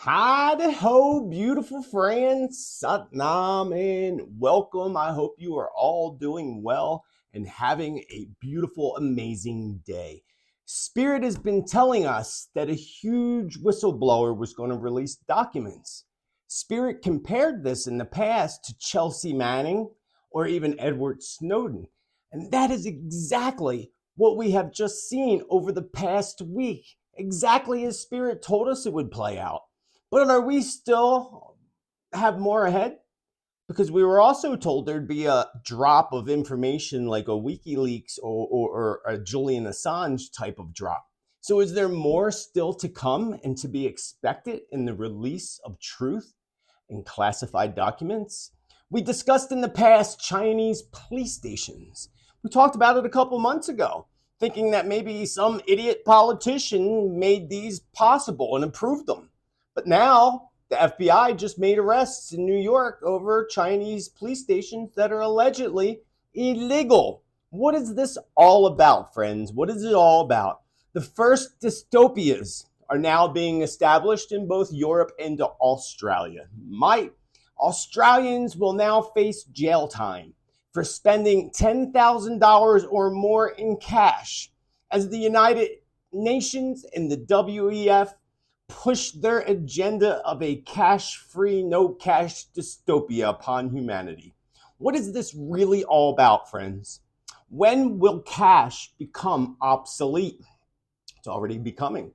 Howdy ho, beautiful friends. Satnam and welcome. I hope you are all doing well and having a beautiful, amazing day. Spirit has been telling us that a huge whistleblower was going to release documents. Spirit compared this in the past to Chelsea Manning or even Edward Snowden. And that is exactly what we have just seen over the past week, exactly as Spirit told us it would play out. But are we still have more ahead? Because we were also told there'd be a drop of information like a WikiLeaks or a Julian Assange type of drop. So is there more still to come and to be expected in the release of truth and classified documents? We discussed in the past Chinese police stations. We talked about it a couple months ago, thinking that maybe some idiot politician made these possible and approved them. But now the FBI just made arrests in New York over Chinese police stations that are allegedly illegal. What is this all about, friends? What is it all about? The first dystopias are now being established in both Europe and Australia. Australians will now face jail time for spending $10,000 or more in cash as the United Nations and the WEF push their agenda of a cash-free, no-cash dystopia upon humanity. What is this really all about, friends? When will cash become obsolete? It's already becoming.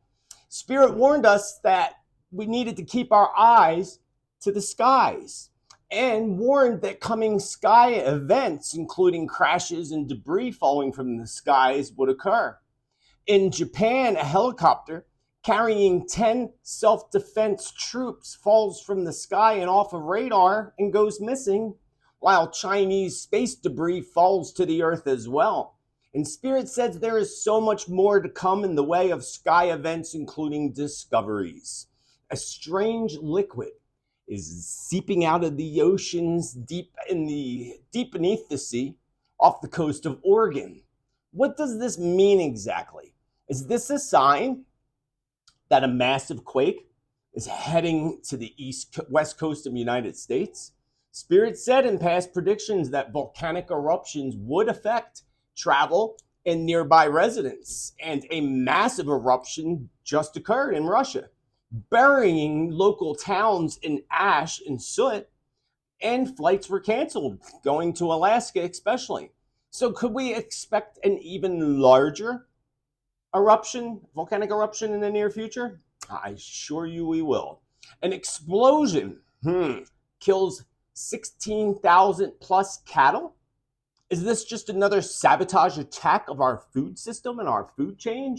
Spirit warned us that we needed to keep our eyes to the skies and warned that coming sky events, including crashes and debris falling from the skies, would occur. In Japan, a helicopter carrying 10 self-defense troops falls from the sky and off of radar and goes missing, while Chinese space debris falls to the earth as well. And Spirit says there is so much more to come in the way of sky events, including discoveries. A strange liquid is seeping out of the oceans deep beneath the sea off the coast of Oregon. What does this mean exactly? Is this a sign that a massive quake is heading to the west coast of the United States? Spirit said in past predictions that volcanic eruptions would affect travel and nearby residents, and a massive eruption just occurred in Russia, burying local towns in ash and soot, and flights were canceled going to Alaska especially. So could we expect an even larger volcanic eruption in the near future? I assure you we will. An explosion kills 16,000 plus cattle? Is this just another sabotage attack of our food system and our food chain?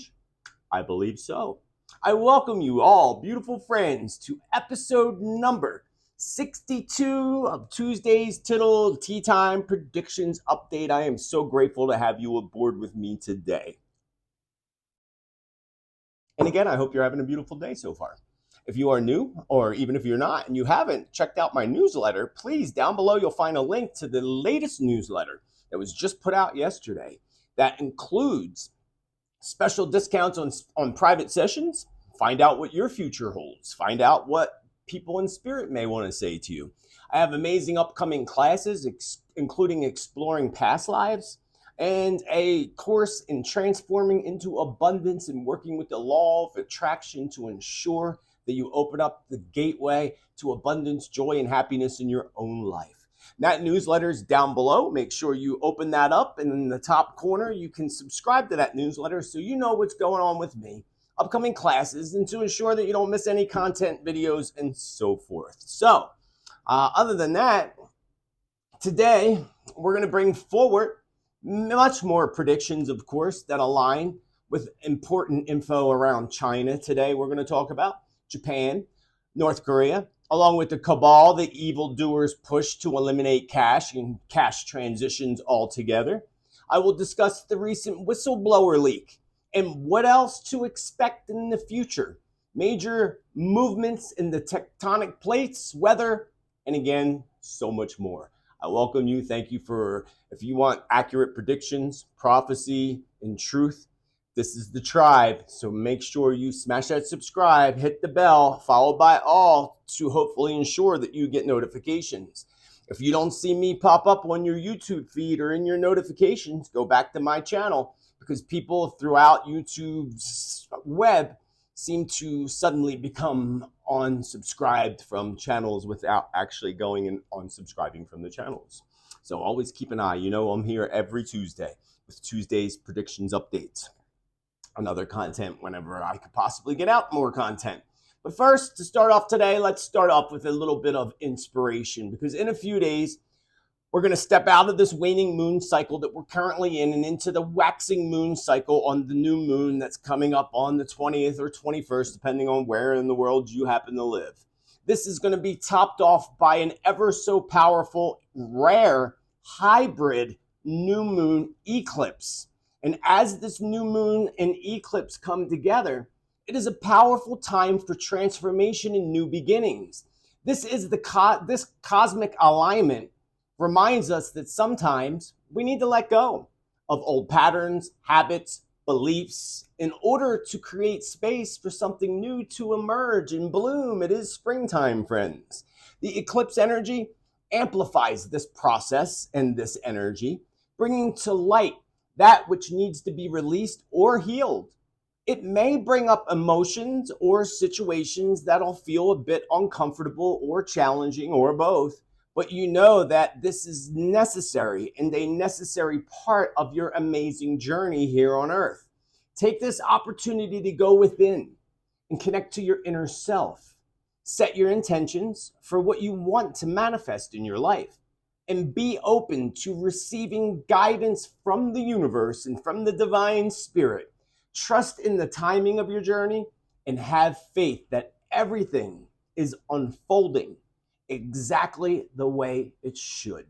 I believe so. I welcome you all, beautiful friends, to episode number 62 of Tuesday's Tittel Tea Time Predictions Update. I am so grateful to have you aboard with me today. And again, I hope you're having a beautiful day so far. If you are new, or even if you're not, and you haven't checked out my newsletter, please, down below, you'll find a link to the latest newsletter that was just put out yesterday that includes special discounts on private sessions. Find out what your future holds. Find out what people in Spirit may want to say to you. I have amazing upcoming classes, including exploring past lives, and a course in transforming into abundance and working with the law of attraction to ensure that you open up the gateway to abundance, joy, and happiness in your own life. That newsletter is down below. Make sure you open that up, and in the top corner, you can subscribe to that newsletter so you know what's going on with me, upcoming classes, and to ensure that you don't miss any content, videos, and so forth. So, other than that, today, we're going to bring forward much more predictions, of course, that align with important info around China. Today, we're going to talk about Japan, North Korea, along with the cabal, the evildoers push to eliminate cash and cash transitions altogether. I will discuss the recent whistleblower leak and what else to expect in the future. Major movements in the tectonic plates, weather, and again, so much more. I welcome you. Thank you if you want accurate predictions, prophecy, and truth, This is the tribe. So make sure you smash that subscribe, hit the bell, followed by all to hopefully ensure that you get notifications. If you don't see me pop up on your YouTube feed or in your notifications, go back to my channel, because people throughout YouTube's web seem to suddenly become unsubscribed from channels without actually going and unsubscribing from the channels. So always keep an eye. You know, I'm here every Tuesday with Tuesday's predictions updates and other content whenever I could possibly get out more content. But first, to start off today, let's start off with a little bit of inspiration, because in a few days, we're going to step out of this waning moon cycle that we're currently in and into the waxing moon cycle on the new moon that's coming up on the 20th or 21st, depending on where in the world you happen to live. This is going to be topped off by an ever so powerful, rare, hybrid new moon eclipse. And as this new moon and eclipse come together, it is a powerful time for transformation and new beginnings. This cosmic alignment reminds us that sometimes we need to let go of old patterns, habits, beliefs in order to create space for something new to emerge and bloom. It is springtime, friends. The eclipse energy amplifies this process and this energy, bringing to light that which needs to be released or healed. It may bring up emotions or situations that'll feel a bit uncomfortable or challenging or both, but you know that this is necessary and a necessary part of your amazing journey here on Earth. Take this opportunity to go within and connect to your inner self. Set your intentions for what you want to manifest in your life, and be open to receiving guidance from the universe and from the divine spirit. Trust in the timing of your journey and have faith that everything is unfolding exactly the way it should.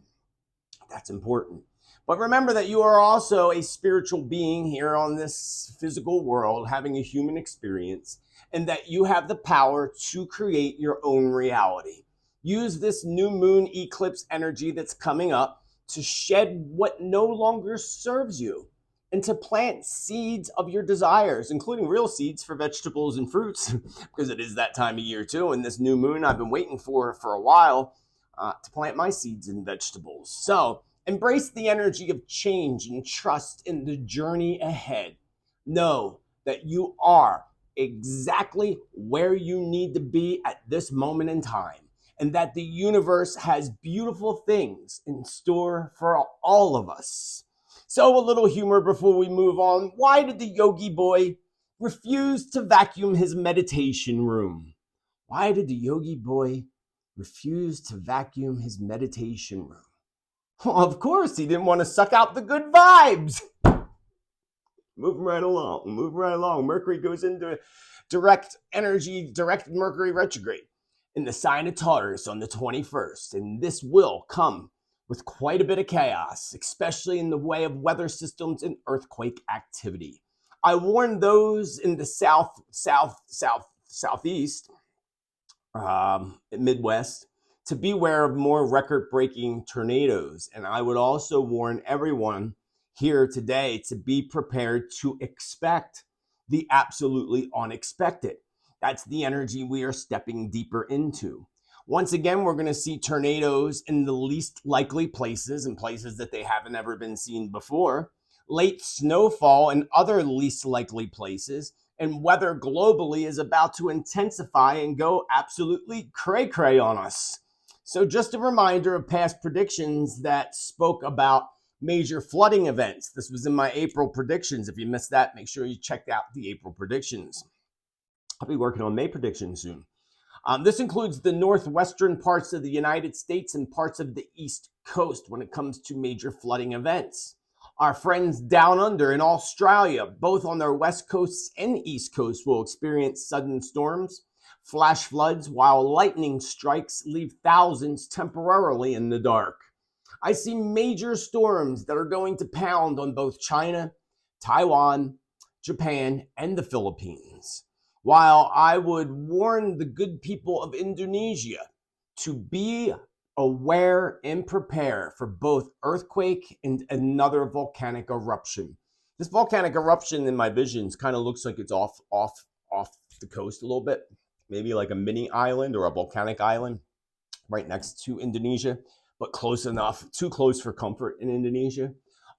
That's important. But remember that you are also a spiritual being here on this physical world, having a human experience, and that you have the power to create your own reality. Use this new moon eclipse energy that's coming up to shed what no longer serves you and to plant seeds of your desires, including real seeds for vegetables and fruits, because it is that time of year too. And this new moon I've been waiting for a while to plant my seeds and vegetables. So embrace the energy of change and trust in the journey ahead. Know that you are exactly where you need to be at this moment in time, and that the universe has beautiful things in store for all of us. So a little humor before we move on. Why did the yogi boy refuse to vacuum his meditation room? Why did the yogi boy refuse to vacuum his meditation room? Well, of course, he didn't want to suck out the good vibes. Moving right along. Mercury goes into direct Mercury retrograde in the sign of Taurus on the 21st. And this will come with quite a bit of chaos, especially in the way of weather systems and earthquake activity. I warned those in the southeast, Midwest, to beware of more record-breaking tornadoes. And I would also warn everyone here today to be prepared to expect the absolutely unexpected. That's the energy we are stepping deeper into. Once again, we're going to see tornadoes in the least likely places and places that they haven't ever been seen before. Late snowfall in other least likely places. And weather globally is about to intensify and go absolutely cray-cray on us. So just a reminder of past predictions that spoke about major flooding events. This was in my April predictions. If you missed that, make sure you check out the April predictions. I'll be working on May predictions soon. This includes the northwestern parts of the United States and parts of the East Coast when it comes to major flooding events. Our friends down under in Australia, both on their west coasts and east coast, will experience sudden storms, flash floods, while lightning strikes leave thousands temporarily in the dark. I see major storms that are going to pound on both China, Taiwan, Japan, and the Philippines. While I would warn the good people of Indonesia to be aware and prepare for both earthquake and another volcanic eruption. This volcanic eruption in my visions kind of looks like it's off the coast a little bit, maybe like a mini island or a volcanic island right next to Indonesia, but close enough, too close for comfort in Indonesia.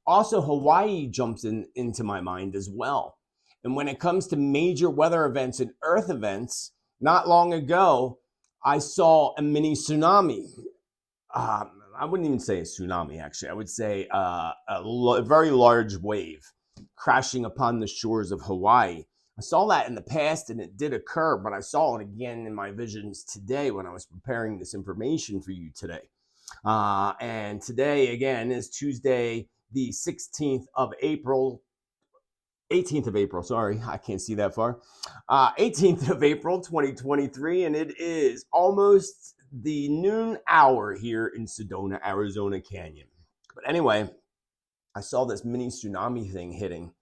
Also, Hawaii jumps into my mind as well. And when it comes to major weather events and earth events, not long ago, I saw a mini tsunami. I wouldn't even say a tsunami, actually. I would say a very large wave crashing upon the shores of Hawaii. I saw that in the past and it did occur, but I saw it again in my visions today when I was preparing this information for you today. And today, again, is Tuesday, the 16th of April, 18th of April, sorry, I can't see that far. 18th of April, 2023, and it is almost the noon hour here in Sedona, Arizona Canyon. But anyway, I saw this mini tsunami thing hitting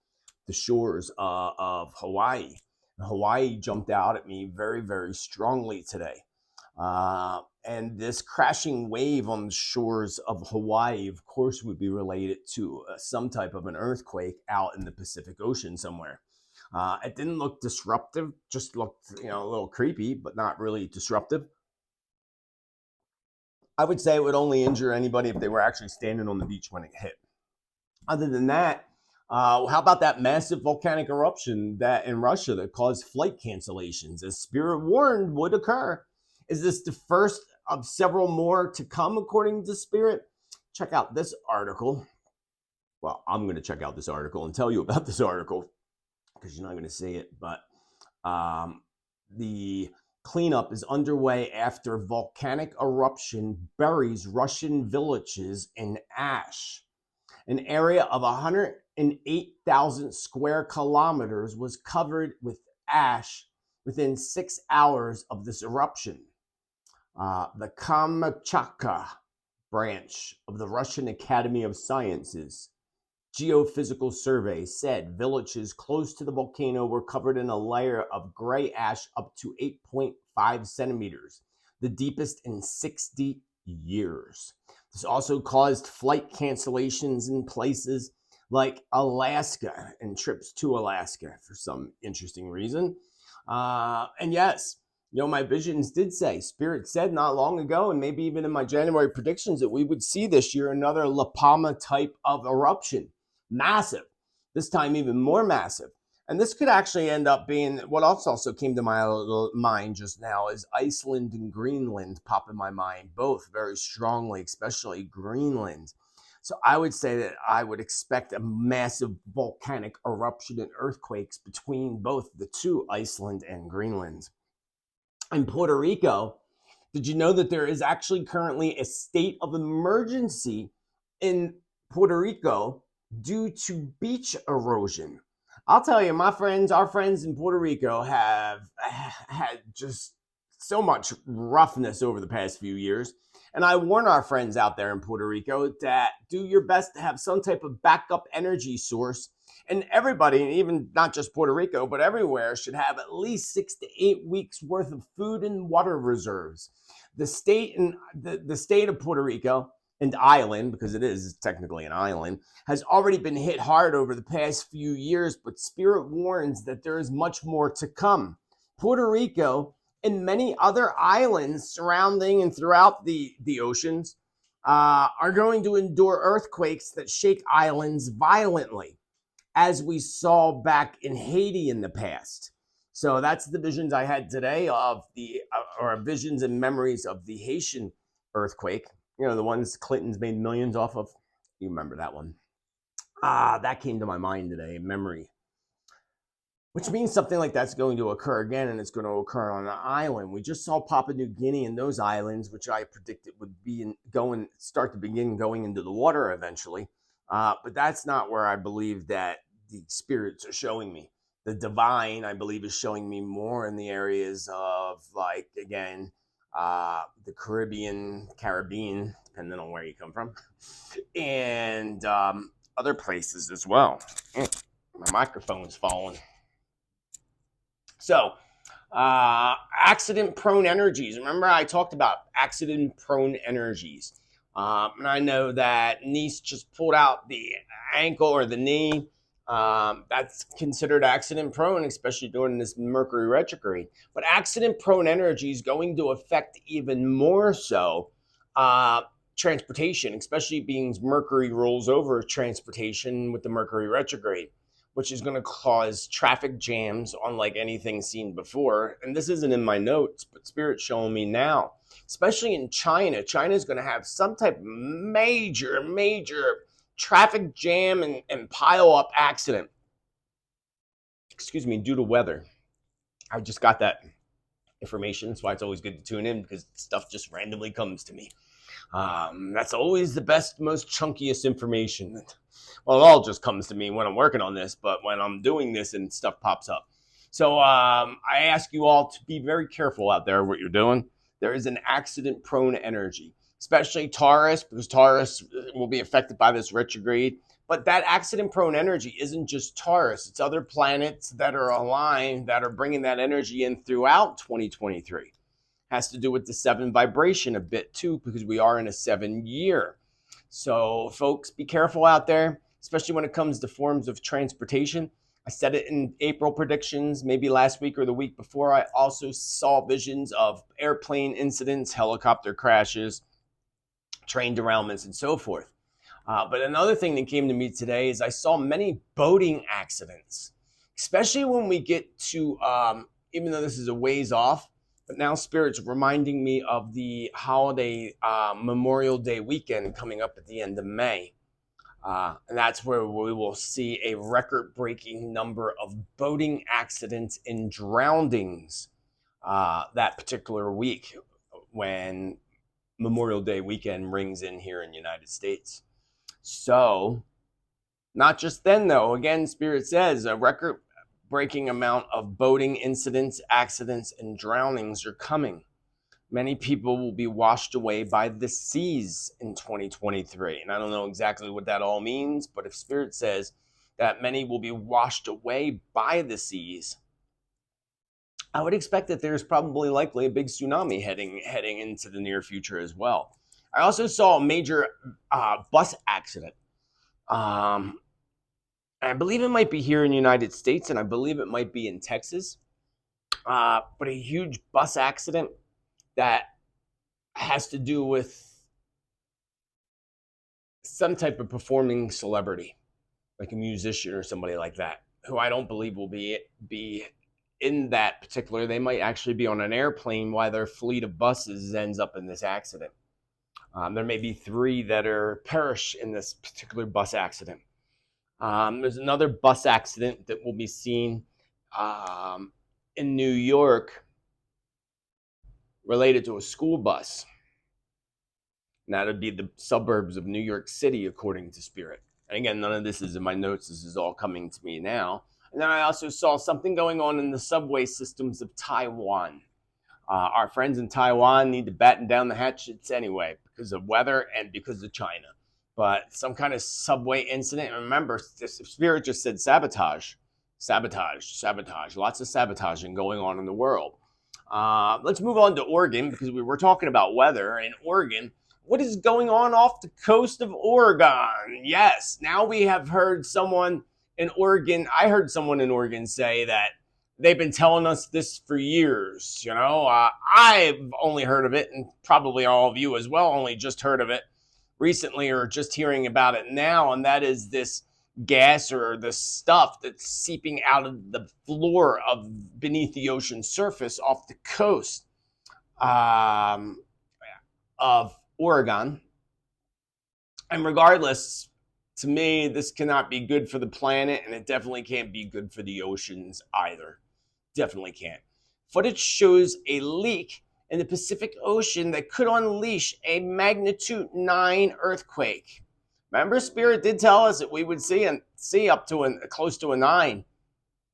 the shores of Hawaii. Hawaii jumped out at me very, very strongly today. And this crashing wave on the shores of Hawaii, of course, would be related to some type of an earthquake out in the Pacific Ocean somewhere. It didn't look disruptive, just looked, a little creepy, but not really disruptive. I would say it would only injure anybody if they were actually standing on the beach when it hit. Other than that, how about that massive volcanic eruption that in Russia that caused flight cancellations, as Spirit warned would occur? Is this the first of several more to come, according to Spirit? Check out this article. Well, I'm going to check out this article and tell you about this article because you're not going to see it. But the cleanup is underway after volcanic eruption buries Russian villages in ash. An area of 108,000 square kilometers was covered with ash within 6 hours of this eruption. The Kamchatka branch of the Russian Academy of Sciences Geophysical Survey said villages close to the volcano were covered in a layer of gray ash up to 8.5 centimeters, the deepest in 60 years. This also caused flight cancellations in places like Alaska and trips to Alaska for some interesting reason. And yes, my visions did say, Spirit said not long ago, and maybe even in my January predictions, that we would see this year another La Palma type of eruption. Massive. This time even more massive. And this could actually end up being, what else also came to my mind just now is Iceland and Greenland pop in my mind, both very strongly, especially Greenland. So I would say that I would expect a massive volcanic eruption and earthquakes between both the two, Iceland and Greenland. In Puerto Rico, did you know that there is actually currently a state of emergency in Puerto Rico due to beach erosion? I'll tell you, my friends, our friends in Puerto Rico have had just so much roughness over the past few years. And I warn our friends out there in Puerto Rico that do your best to have some type of backup energy source. And everybody, even not just Puerto Rico, but everywhere, should have at least 6 to 8 weeks worth of food and water reserves. The state of Puerto Rico and island, because it is technically an island, has already been hit hard over the past few years, but Spirit warns that there is much more to come. Puerto Rico and many other islands surrounding and throughout the oceans are going to endure earthquakes that shake islands violently, as we saw back in Haiti in the past. So that's the visions I had today of or visions and memories of the Haitian earthquake. The ones Clinton's made millions off of. You remember that one. That came to my mind today, memory. Which means something like that's going to occur again, and it's going to occur on an island. We just saw Papua New Guinea and those islands, which I predicted would be start to begin going into the water eventually. But that's not where I believe that the spirits are showing me. The divine, I believe, is showing me more in the areas of, like, again, the Caribbean, depending on where you come from, and other places as well. My microphone's falling. So, accident-prone energies. Remember I talked about accident-prone energies. And I know that Niece just pulled out the ankle or the knee That's considered accident prone, especially during this Mercury retrograde. But accident prone energy is going to affect even more so transportation, especially being Mercury rolls over transportation with the Mercury retrograde, which is going to cause traffic jams unlike anything seen before. And this isn't in my notes, but Spirit's showing me now, especially in China. China is going to have some type of major traffic jam and pile up accident, due to weather. I just got that information. That's why it's always good to tune in, because stuff just randomly comes to me. That's always the best, most chunkiest information. Well, it all just comes to me when I'm working on this, but when I'm doing this and stuff pops up. So I ask you all to be very careful out there what you're doing. There is an accident prone energy, especially Taurus, because Taurus will be affected by this retrograde. But that accident prone energy isn't just Taurus. It's other planets that are aligned that are bringing that energy in throughout 2023. Has to do with the 7 vibration a bit too, because we are in a 7-year. So folks, be careful out there, especially when it comes to forms of transportation. I said it in April predictions, maybe last week or the week before. I also saw visions of airplane incidents, helicopter crashes, train derailments, and so forth. But another thing that came to me today is I saw many boating accidents, especially when we get to, even though this is a ways off, but now Spirit's reminding me of the holiday Memorial Day weekend coming up at the end of May. And that's where we will see a record-breaking number of boating accidents and drownings that particular week when Memorial Day weekend rings in here in the United States. So, not just then though, again, Spirit says a record-breaking amount of boating incidents, accidents, and drownings are coming. Many people will be washed away by the seas in 2023. And I don't know exactly what that all means, but if Spirit says that many will be washed away by the seas, I would expect that there's probably likely a big tsunami heading into the near future as well. I also saw a major bus accident. I believe it might be here in the United States, and I believe it might be in Texas. But a huge bus accident that has to do with some type of performing celebrity, like a musician or somebody like that, who I don't believe will be in that particular. They might actually be on an airplane while their fleet of buses ends up in this accident. There may be 3 that are perish in this particular bus accident. There's another bus accident that will be seen in New York related to a school bus. And that would be the suburbs of New York City, according to Spirit. And again, none of this is in my notes. This is all coming to me now. And then I also saw something going on in the subway systems of Taiwan. Our friends in Taiwan need to batten down the hatchets anyway, because of weather and because of China. But some kind of subway incident. And remember, Spirit just said sabotage. Lots of sabotaging going on in the world. Let's move on to Oregon, because we were talking about weather in Oregon. What is going on off the coast of Oregon? Yes, now we have heard someone in Oregon. I heard someone in Oregon say that they've been telling us this for years. I've only heard of it, and probably all of you as well only just heard of it recently or just hearing about it now, and that is this gas or the stuff that's seeping out of the floor of beneath the ocean surface off the coast of Oregon. And regardless, to me, this cannot be good for the planet, and it definitely can't be good for the oceans either. Definitely can't. Footage shows a leak in the Pacific Ocean that could unleash a magnitude 9 earthquake. Remember, Spirit did tell us that we would see up to close to a 9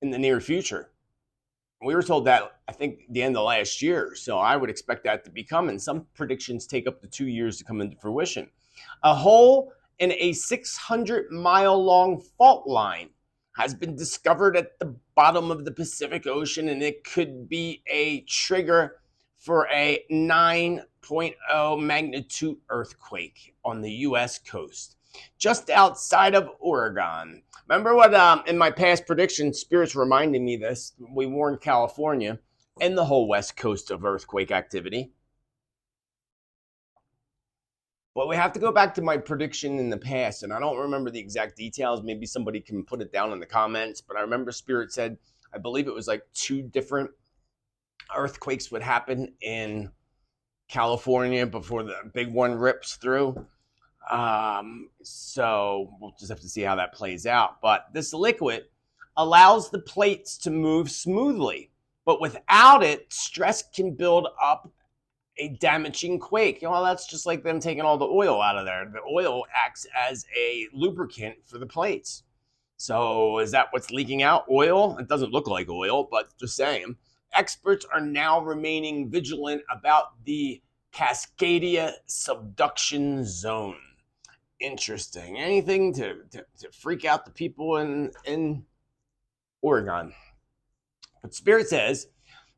in the near future. We were told that, I think, the end of last year. So I would expect that to be coming. Some predictions take up to 2 years to come into fruition. A hole in a 600-mile-long fault line has been discovered at the bottom of the Pacific Ocean, and it could be a trigger for a 9.0 magnitude earthquake on the U.S. coast. just outside of Oregon. Remember what in my past predictions, Spirits reminded me this. We warned California and the whole west coast of earthquake activity. But we have to go back to my prediction in the past, and I don't remember the exact details. Maybe somebody can put it down in the comments. But I remember Spirit said, I believe it was like 2 different earthquakes would happen in California before the big one rips through. So we'll just have to see how that plays out. But this liquid allows the plates to move smoothly, but without it, stress can build up a damaging quake. That's just like them taking all the oil out of there. The oil acts as a lubricant for the plates. So is that what's leaking out? Oil? It doesn't look like oil, but just saying. Experts are now remaining vigilant about the Cascadia subduction zone. Interesting. Anything to freak out the people in Oregon. But Spirit says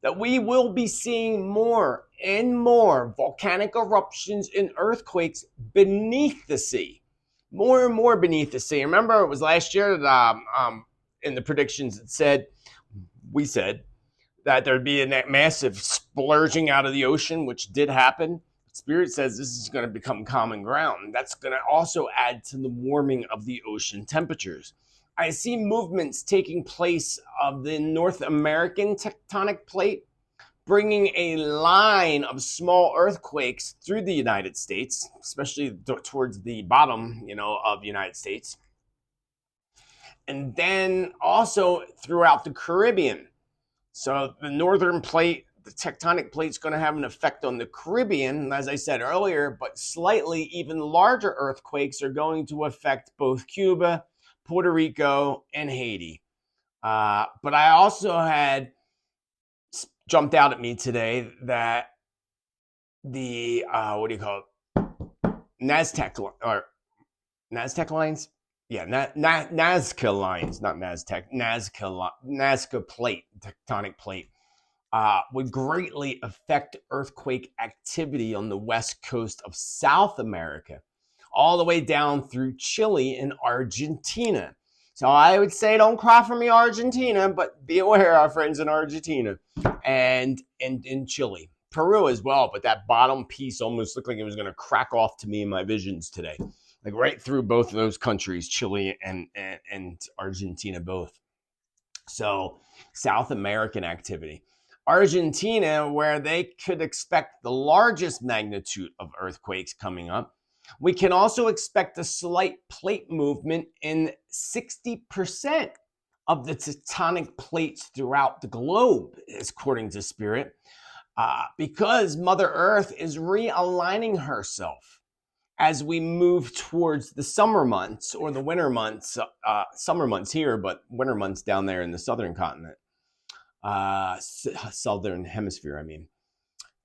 that we will be seeing more and more volcanic eruptions and earthquakes beneath the sea. More and more beneath the sea. Remember, it was last year that in the predictions we said that there'd be a massive splurging out of the ocean, which did happen. Spirit says this is going to become common ground. That's going to also add to the warming of the ocean temperatures. I see movements taking place of the North American tectonic plate, bringing a line of small earthquakes through the United States, especially towards the bottom, of the United States. And then also throughout the Caribbean. So the northern plate, the tectonic plate, is going to have an effect on the Caribbean, as I said earlier, but slightly even larger earthquakes are going to affect both Cuba, Puerto Rico, and Haiti. But I also had jumped out at me today that the, NASDAQ lines? Yeah, Nazca lines, not NASDAQ, Nazca plate, tectonic plate, would greatly affect earthquake activity on the west coast of South America, all the way down through Chile and Argentina. So I would say don't cry for me, Argentina, but be aware, our friends in Argentina and in Chile. Peru as well, but that bottom piece almost looked like it was going to crack off to me in my visions today. Like right through both of those countries, Chile and Argentina both. So South American activity. Argentina, where they could expect the largest magnitude of earthquakes coming up. We can also expect a slight plate movement in 60% of the tectonic plates throughout the globe, according to Spirit, because Mother Earth is realigning herself as we move towards the summer months or the winter months, summer months here, but winter months down there in the southern continent, southern hemisphere, I mean.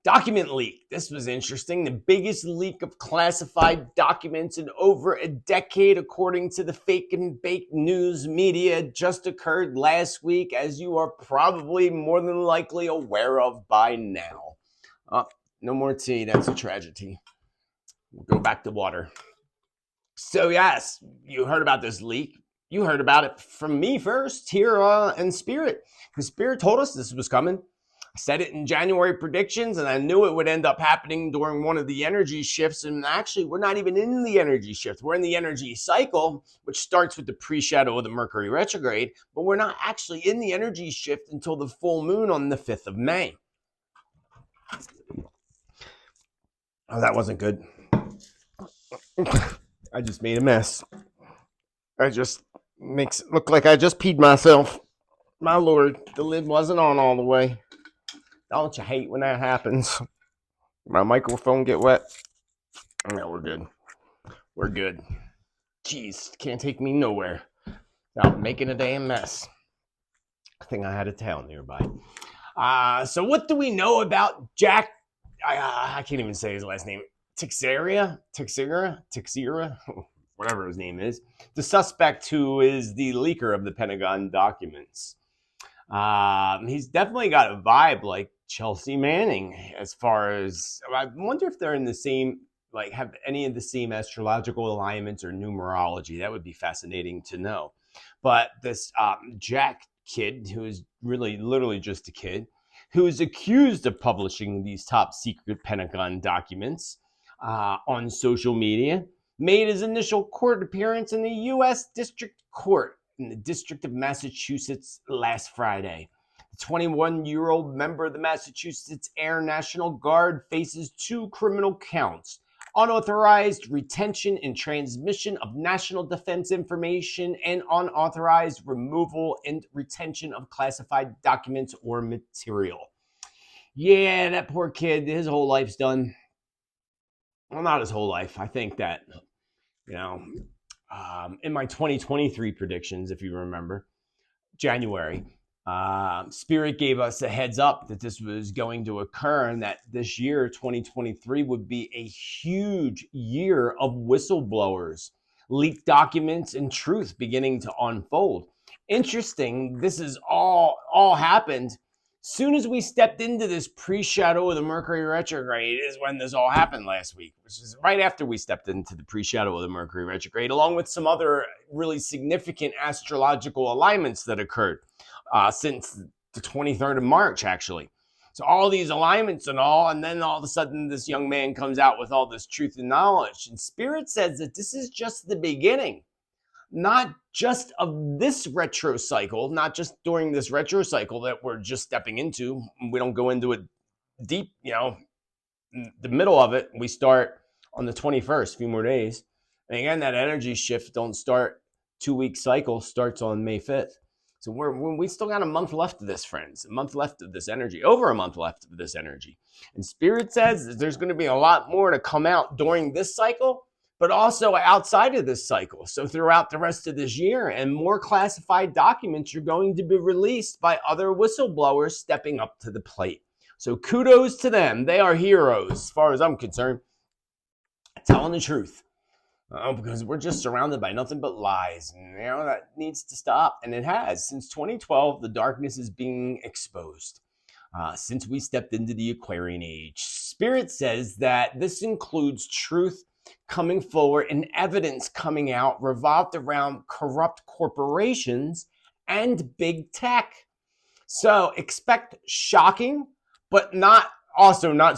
Document leak. This was interesting. The biggest leak of classified documents in over a decade, according to the fake and bake news media, just occurred last week, as you are probably more than likely aware of by now. No more tea. That's a tragedy. We'll go back to water. So yes, you heard about this leak. You heard about it from me first here in Spirit, because Spirit told us this was coming. I said it in January predictions, and I knew it would end up happening during one of the energy shifts. And actually, we're not even in the energy shift. We're in the energy cycle, which starts with the pre-shadow of the Mercury retrograde. But we're not actually in the energy shift until the full moon on the 5th of May. Oh, that wasn't good. I just made a mess. I just makes it look like I just peed myself. My Lord, the lid wasn't on all the way. Don't you hate when that happens? My microphone get wet? No, we're good. We're good. Jeez, can't take me nowhere without making a damn mess. I think I had a towel nearby. So what do we know about Jack? I can't even say his last name. Teixeira, whatever his name is, the suspect who is the leaker of the Pentagon documents. He's definitely got a vibe like Chelsea Manning, as far as, I wonder if they're in the same like have any of the same astrological alignments or numerology. That would be fascinating to know. But this Jack kid, who is really literally just a kid, who is accused of publishing these top secret Pentagon documents on social media, made his initial court appearance in the U.S. District Court in the District of Massachusetts last Friday. The 21-year-old member of the Massachusetts Air National Guard faces 2 criminal counts: unauthorized retention and transmission of national defense information and unauthorized removal and retention of classified documents or material. Yeah, that poor kid, his whole life's done. Well, not his whole life. I think that, in my 2023 predictions, if you remember, January, Spirit gave us a heads up that this was going to occur and that this year, 2023, would be a huge year of whistleblowers, leaked documents, and truth beginning to unfold. Interesting, this is all happened soon as we stepped into this pre-shadow of the Mercury retrograde is when this all happened last week, which is right after we stepped into the pre-shadow of the Mercury retrograde, along with some other really significant astrological alignments that occurred since the 23rd of March, actually. So all these alignments and then all of a sudden this young man comes out with all this truth and knowledge. And Spirit says that this is just the beginning, not just of this retro cycle, not just during this retro cycle that we're just stepping into. We don't go into it deep, the middle of it. We start on the 21st, a few more days. And again, that energy shift don't start 2-week cycle, starts on May 5th. So we still got a month left of this, friends, a month left of this energy, over a month left of this energy. And Spirit says that there's going to be a lot more to come out during this cycle, but also outside of this cycle. So throughout the rest of this year, and more classified documents are going to be released by other whistleblowers stepping up to the plate. So kudos to them. They are heroes, as far as I'm concerned, telling the truth. Because we're just surrounded by nothing but lies. And that needs to stop. And it has. Since 2012, the darkness is being exposed. Since we stepped into the Aquarian age. Spirit says that this includes truth coming forward and evidence coming out revolved around corrupt corporations and big tech. So expect shocking, but not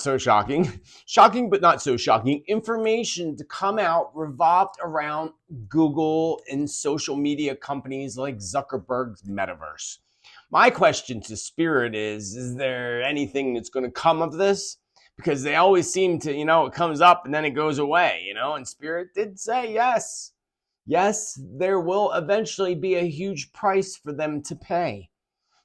so shocking. Shocking, but not so shocking. Information to come out revolved around Google and social media companies like Zuckerberg's metaverse. My question to Spirit is there anything that's going to come of this? Because they always seem to, it comes up and then it goes away, and Spirit did say yes. Yes, there will eventually be a huge price for them to pay.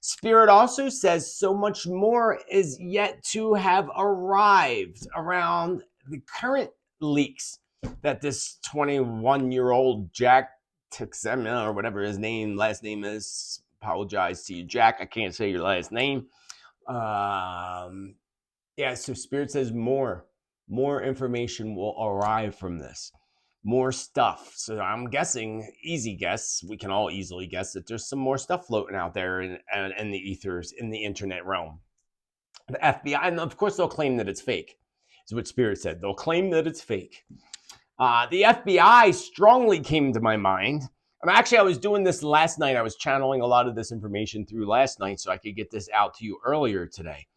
Spirit also says so much more is yet to have arrived around the current leaks that this 21-year-old Jack Tittel, or whatever his last name is, apologize to you, Jack, I can't say your last name. So Spirit says more information will arrive from this. More stuff. So I'm guessing, easy guess, we can all easily guess that there's some more stuff floating out there in the ethers, in the internet realm. The FBI, and of course they'll claim that it's fake, is what Spirit said. They'll claim that it's fake. The FBI strongly came to my mind. And actually, I was doing this last night. I was channeling a lot of this information through last night so I could get this out to you earlier today.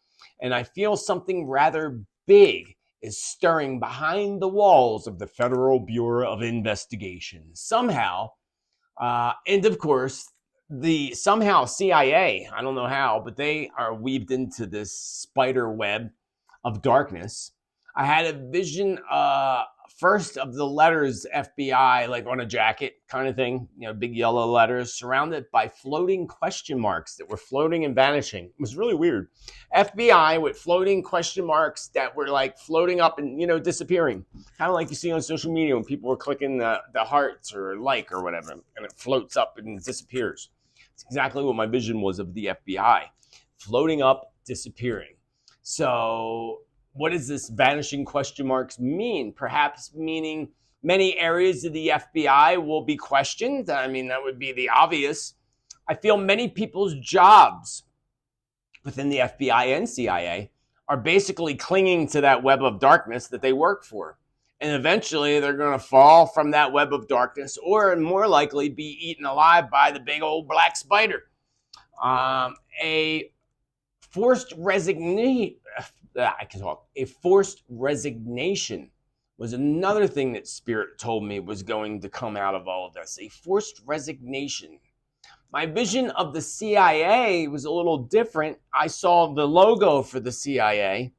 And I feel something rather big is stirring behind the walls of the Federal Bureau of Investigation. Somehow, and of course, somehow CIA, I don't know how, but they are weaved into this spider web of darkness. I had a vision first of the letters FBI, like on a jacket kind of thing, big yellow letters surrounded by floating question marks that were floating and vanishing. It was really weird. FBI with floating question marks that were like floating up and, disappearing. Kind of like you see on social media when people are clicking the hearts or like or whatever, and it floats up and disappears. It's exactly what my vision was of the FBI. Floating up, disappearing. So what does this vanishing question marks mean? Perhaps meaning many areas of the FBI will be questioned. I mean, that would be the obvious. I feel many people's jobs within the FBI and CIA are basically clinging to that web of darkness that they work for. And eventually they're going to fall from that web of darkness, or more likely be eaten alive by the big old black spider. A forced resignation. A forced resignation was another thing that Spirit told me was going to come out of all of this. A forced resignation. My vision of the CIA was a little different. I saw the logo for the CIA,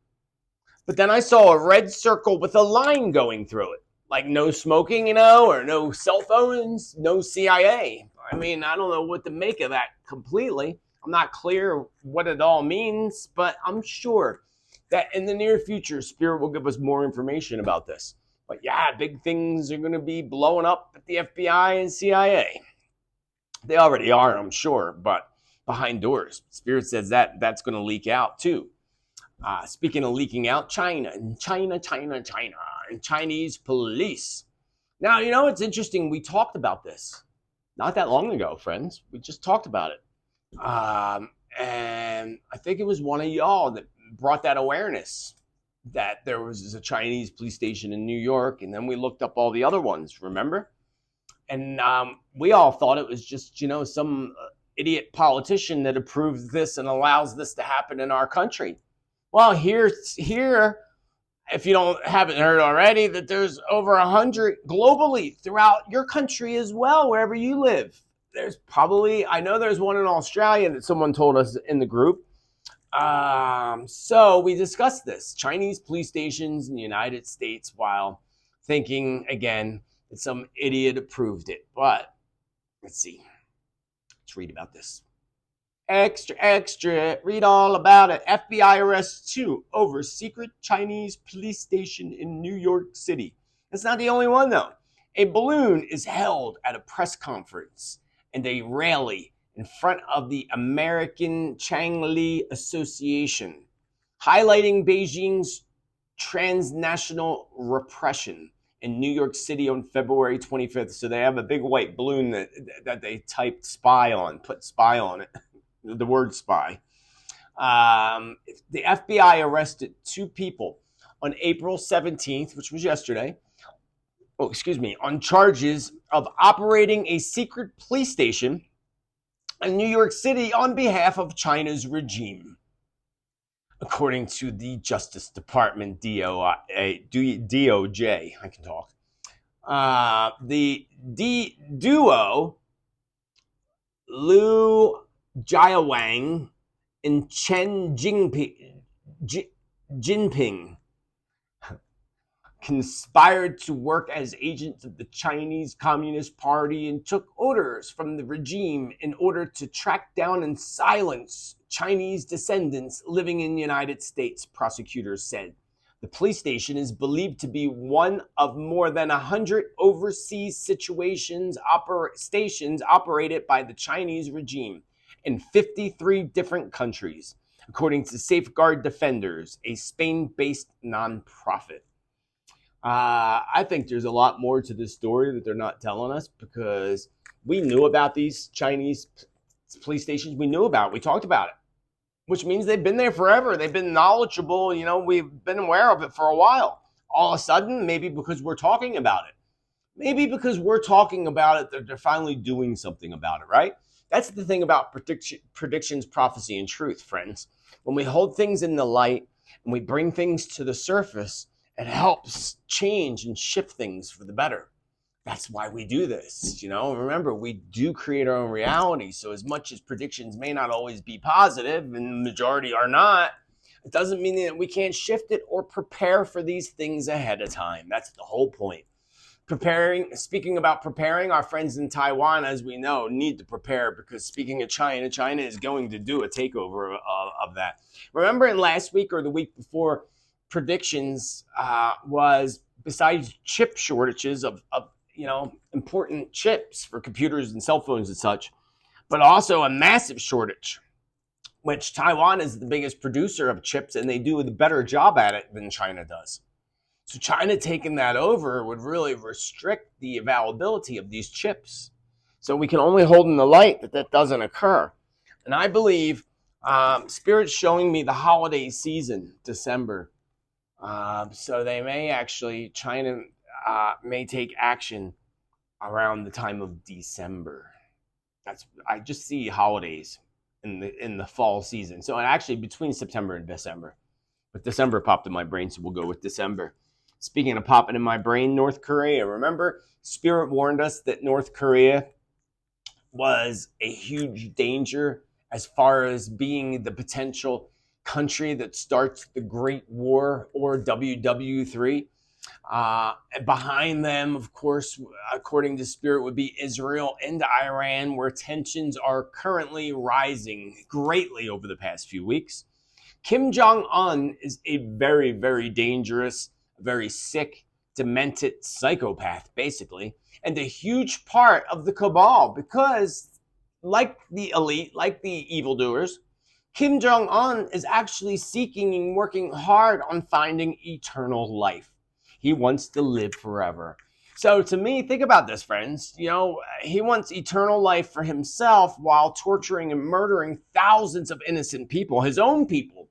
but then I saw a red circle with a line going through it. Like no smoking, or no cell phones, no CIA. I mean, I don't know what to make of that completely. I'm not clear what it all means, but I'm sure that in the near future, Spirit will give us more information about this. But yeah, big things are going to be blowing up at the FBI and CIA. They already are, I'm sure, but behind doors. Spirit says that's going to leak out too. Speaking of leaking out, China, and Chinese police. Now, it's interesting. We talked about this not that long ago, friends. We just talked about it. And I think it was one of y'all that brought that awareness that there was a Chinese police station in New York, and then we looked up all the other ones, remember? And we all thought it was just, some idiot politician that approves this and allows this to happen in our country. Well, here, if you haven't heard already, that there's over 100 globally throughout your country as well, wherever you live. There's I know there's one in Australia that someone told us in the group. So we discussed this, Chinese police stations in the United States, while thinking, again, that some idiot approved it. But let's see. Let's read about this. Extra, read all about it. FBI arrests 2 over secret Chinese police station in New York City. That's not the only one, though. A balloon is held at a press conference and a rally in front of the American Changli Association, highlighting Beijing's transnational repression in New York City on February 25th. So they have a big white balloon that they typed spy on, put spy on it, the word spy. The FBI arrested 2 people on April 17th, which was yesterday, on charges of operating a secret police station in New York City on behalf of China's regime, according to the Justice Department, DOJ. I can talk. The duo, Liu Jiawang and Chen Jinping, conspired to work as agents of the Chinese Communist Party and took orders from the regime in order to track down and silence Chinese descendants living in the United States, prosecutors said. The police station is believed to be one of more than 100 overseas stations operated by the Chinese regime in 53 different countries, according to Safeguard Defenders, a Spain-based nonprofit. I think there's a lot more to this story that they're not telling us, because we knew about these Chinese police stations. We talked about it, which means they've been there forever. They've been knowledgeable. We've been aware of it for a while. All of a sudden, maybe because we're talking about it, they're finally doing something about it, right? That's the thing about predictions, prophecy, and truth, friends. When we hold things in the light and we bring things to the surface, it helps change and shift things for the better. That's why we do this. Remember, we do create our own reality. So as much as predictions may not always be positive, and the majority are not, it doesn't mean that we can't shift it or prepare for these things ahead of time. That's the whole point. Speaking about preparing, our friends in Taiwan, as we know, need to prepare, because speaking of China is going to do a takeover of that. Remember in last week or the week before, predictions was, besides chip shortages of important chips for computers and cell phones and such, but also a massive shortage, which Taiwan is the biggest producer of chips, and they do a better job at it than China does. So China taking that over would really restrict the availability of these chips. So we can only hold in the light that doesn't occur. And I believe Spirit's showing me the holiday season, December, So they may actually, China may take action around the time of December. I just see holidays in the fall season. So actually between September and December. But December popped in my brain, so we'll go with December. Speaking of popping in my brain, North Korea. Remember, Spirit warned us that North Korea was a huge danger as far as being the potential country that starts the Great War, or WW3. Behind them, of course, according to Spirit, would be Israel and Iran, where tensions are currently rising greatly over the past few weeks. Kim Jong-un is a very, very dangerous, very sick, demented psychopath, basically, and a huge part of the cabal because, like the elite, like the evildoers, Kim Jong-un is actually seeking and working hard on finding eternal life. He wants to live forever. So to me, think about this, friends. You know, he wants eternal life for himself while torturing and murdering thousands of innocent people, his own people.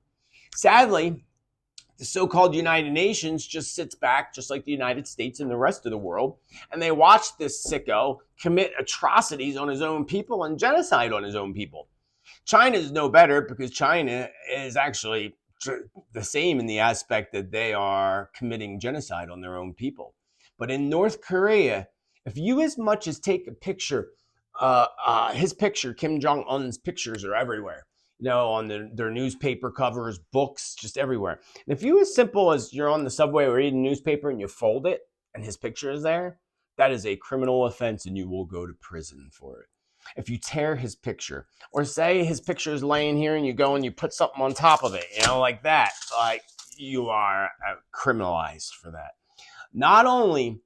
Sadly, the so-called United Nations just sits back, just like the United States and the rest of the world, and they watch this sicko commit atrocities on his own people and genocide on his own people. China is no better because China is actually the same in the aspect that they are committing genocide on their own people. But in North Korea, if you as much as take a picture, his picture, Kim Jong-un's pictures are everywhere. You know, on their newspaper covers, books, just everywhere. And if you as simple as you're on the subway or reading a newspaper and you fold it and his picture is there, that is a criminal offense and you will go to prison for it. If you tear his picture, or say his picture is laying here and you go and you put something on top of it, you know, like that, like you are criminalized for that. Not only,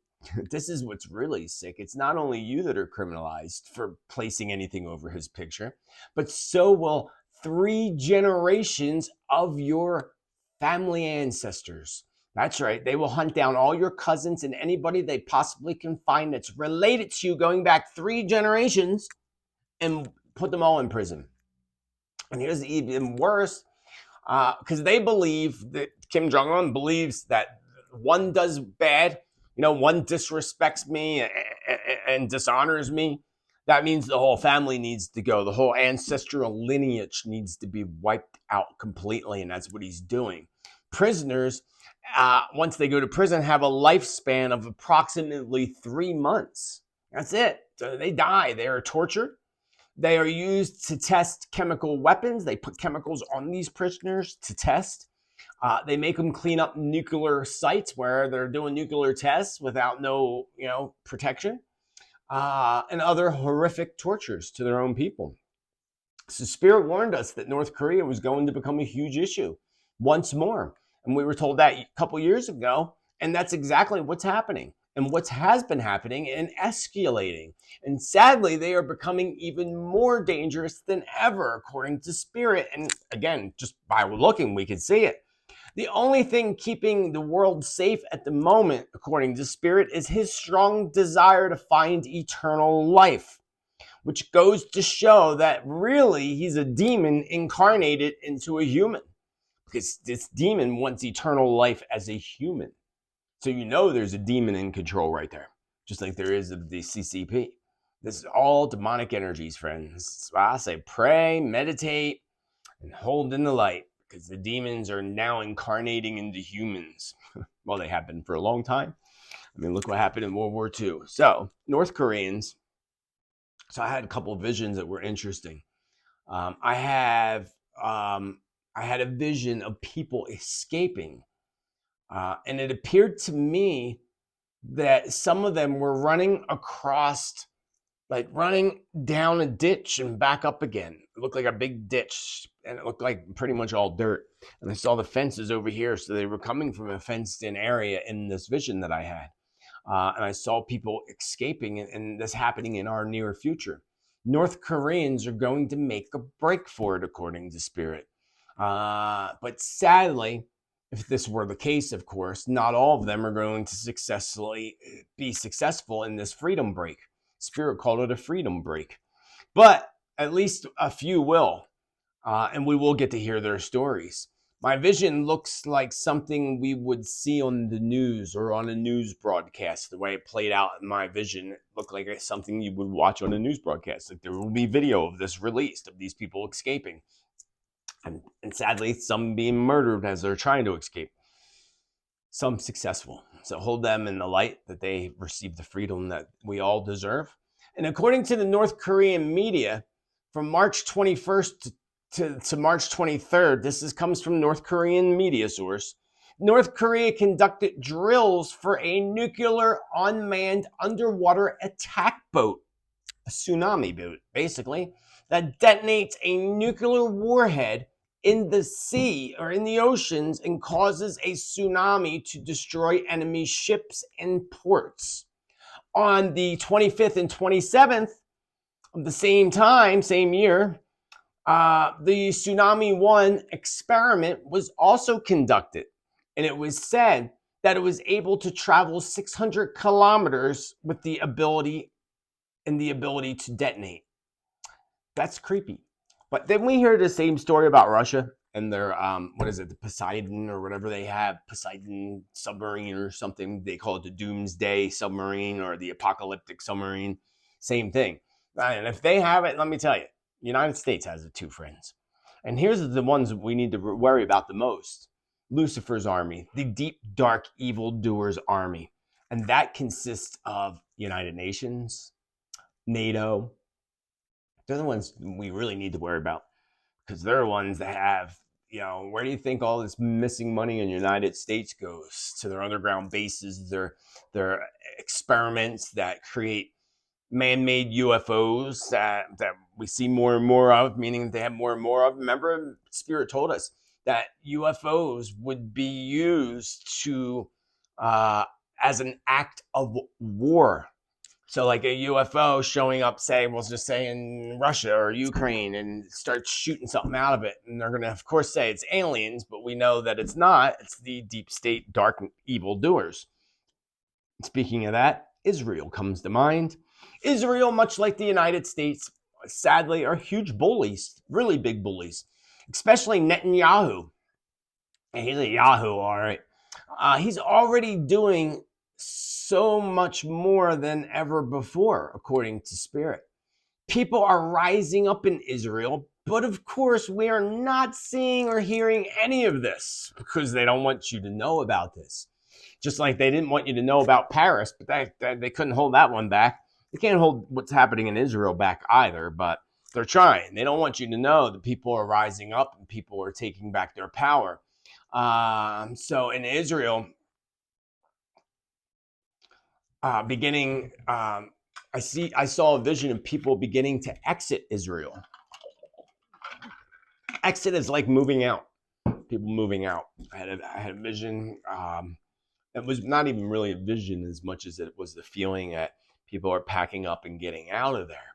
this is what's really sick, it's not only you that are criminalized for placing anything over his picture, but so will 3 generations of your family ancestors. That's right. They will hunt down all your cousins and anybody they possibly can find that's related to you going back 3 generations and put them all in prison. And here's even worse, because they believe that Kim Jong-un believes that one does bad, you know, one disrespects me and dishonors me. That means the whole family needs to go. The whole ancestral lineage needs to be wiped out completely, and that's what he's doing. Prisoners, once they go to prison, have a lifespan of approximately 3 months. That's it. So they die. They are tortured. They are used to test chemical weapons. They put chemicals on these prisoners to test. They make them clean up nuclear sites where they're doing nuclear tests without no, protection, and other horrific tortures to their own people. So Spirit warned us that North Korea was going to become a huge issue once more. And we were told that a couple years ago, and that's exactly what's happening and what has been happening and escalating. And sadly, they are becoming even more dangerous than ever, according to Spirit. And again, just by looking, we can see it. The only thing keeping the world safe at the moment, according to Spirit, is his strong desire to find eternal life, which goes to show that really he's a demon incarnated into a human, because this demon wants eternal life as a human. So you know there's a demon in control right there, just like there is of the CCP. This is all demonic energies, friends. So I say pray, meditate, and hold in the light, because the demons are now incarnating into humans. Well, they have been for a long time. I mean, look what happened in World War II. So North Koreans, so I had a couple of visions that were interesting. I had a vision of people escaping. And it appeared to me that some of them were running across, like running down a ditch and back up again. It looked like a big ditch, and it looked like pretty much all dirt. And I saw the fences over here, so they were coming from a fenced-in area in this vision that I had. And I saw people escaping, and this happening in our near future. North Koreans are going to make a break for it, according to Spirit. But sadly, if this were the case, of course, not all of them are going to be successful in this freedom break. Spirit called it a freedom break. But at least a few will, and we will get to hear their stories. My vision looks like something we would see on the news or on a news broadcast. The way it played out in my vision, it looked like something you would watch on a news broadcast. Like there will be video of this released, of these people escaping. And sadly, some being murdered as they're trying to escape. Some successful. So hold them in the light that they receive the freedom that we all deserve. And according to the North Korean media, from March 21st to March 23rd, comes from North Korean media source. North Korea conducted drills for a nuclear unmanned underwater attack boat, a tsunami boat, basically, that detonates a nuclear warhead in the sea or in the oceans and causes a tsunami to destroy enemy ships and ports. On the 25th and 27th of the same year, the Tsunami 1 experiment was also conducted, and it was said that it was able to travel 600 kilometers with the ability to detonate. That's creepy. But then we hear the same story about Russia and their, the Poseidon or whatever they have, Poseidon submarine or something. They call it the Doomsday submarine or the Apocalyptic submarine. Same thing. And if they have it, let me tell you, United States has it too, friends. And here's the ones we need to worry about the most. Lucifer's army, the deep, dark, evildoers army. And that consists of United Nations, NATO. They're the ones we really need to worry about because they're the ones that have, where do you think all this missing money in the United States goes? To their underground bases, their experiments that create man-made UFOs that we see more and more of, meaning they have more and more of. Remember, Spirit told us that UFOs would be used to as an act of war. So like a UFO showing up, let's just say in Russia or Ukraine, and start shooting something out of it. And they're going to, of course, say it's aliens, but we know that it's not. It's the deep state, dark, evil doers. Speaking of that, Israel comes to mind. Israel, much like the United States, sadly, are huge bullies, really big bullies, especially Netanyahu. And he's a Yahoo, all right. He's already doing so much more than ever before, according to Spirit. People are rising up in Israel, but of course, we are not seeing or hearing any of this because they don't want you to know about this. Just like they didn't want you to know about Paris, but they couldn't hold that one back. They can't hold what's happening in Israel back either, but they're trying. They don't want you to know that people are rising up and people are taking back their power. So in Israel, I saw a vision of people beginning to exit Israel. Exit is like moving out. People moving out. I had a vision. It was not even really a vision as much as it was the feeling that people are packing up and getting out of there.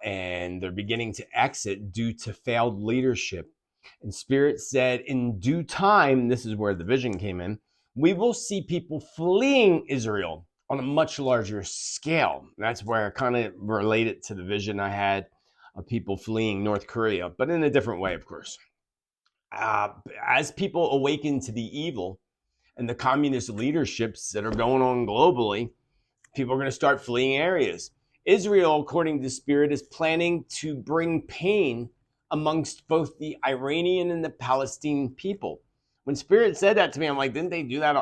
And they're beginning to exit due to failed leadership. And Spirit said, in due time, this is where the vision came in, we will see people fleeing Israel on a much larger scale. That's where I kind of related to the vision I had of people fleeing North Korea, but in a different way, of course. As people awaken to the evil and the communist leaderships that are going on globally, people are going to start fleeing areas. Israel, according to Spirit, is planning to bring pain amongst both the Iranian and the Palestinian people. When Spirit said that to me, I'm like, didn't they do that?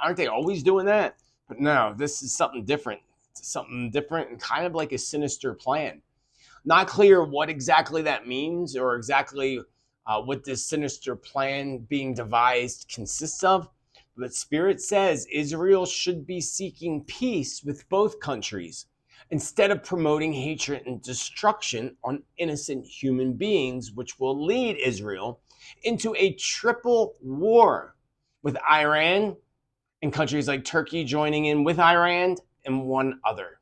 Aren't they always doing that? But no, this is something different. It's something different and kind of like a sinister plan. Not clear what exactly that means or exactly what this sinister plan being devised consists of. But Spirit says Israel should be seeking peace with both countries instead of promoting hatred and destruction on innocent human beings, which will lead Israel into a triple war with Iran and countries like Turkey joining in with Iran and one other.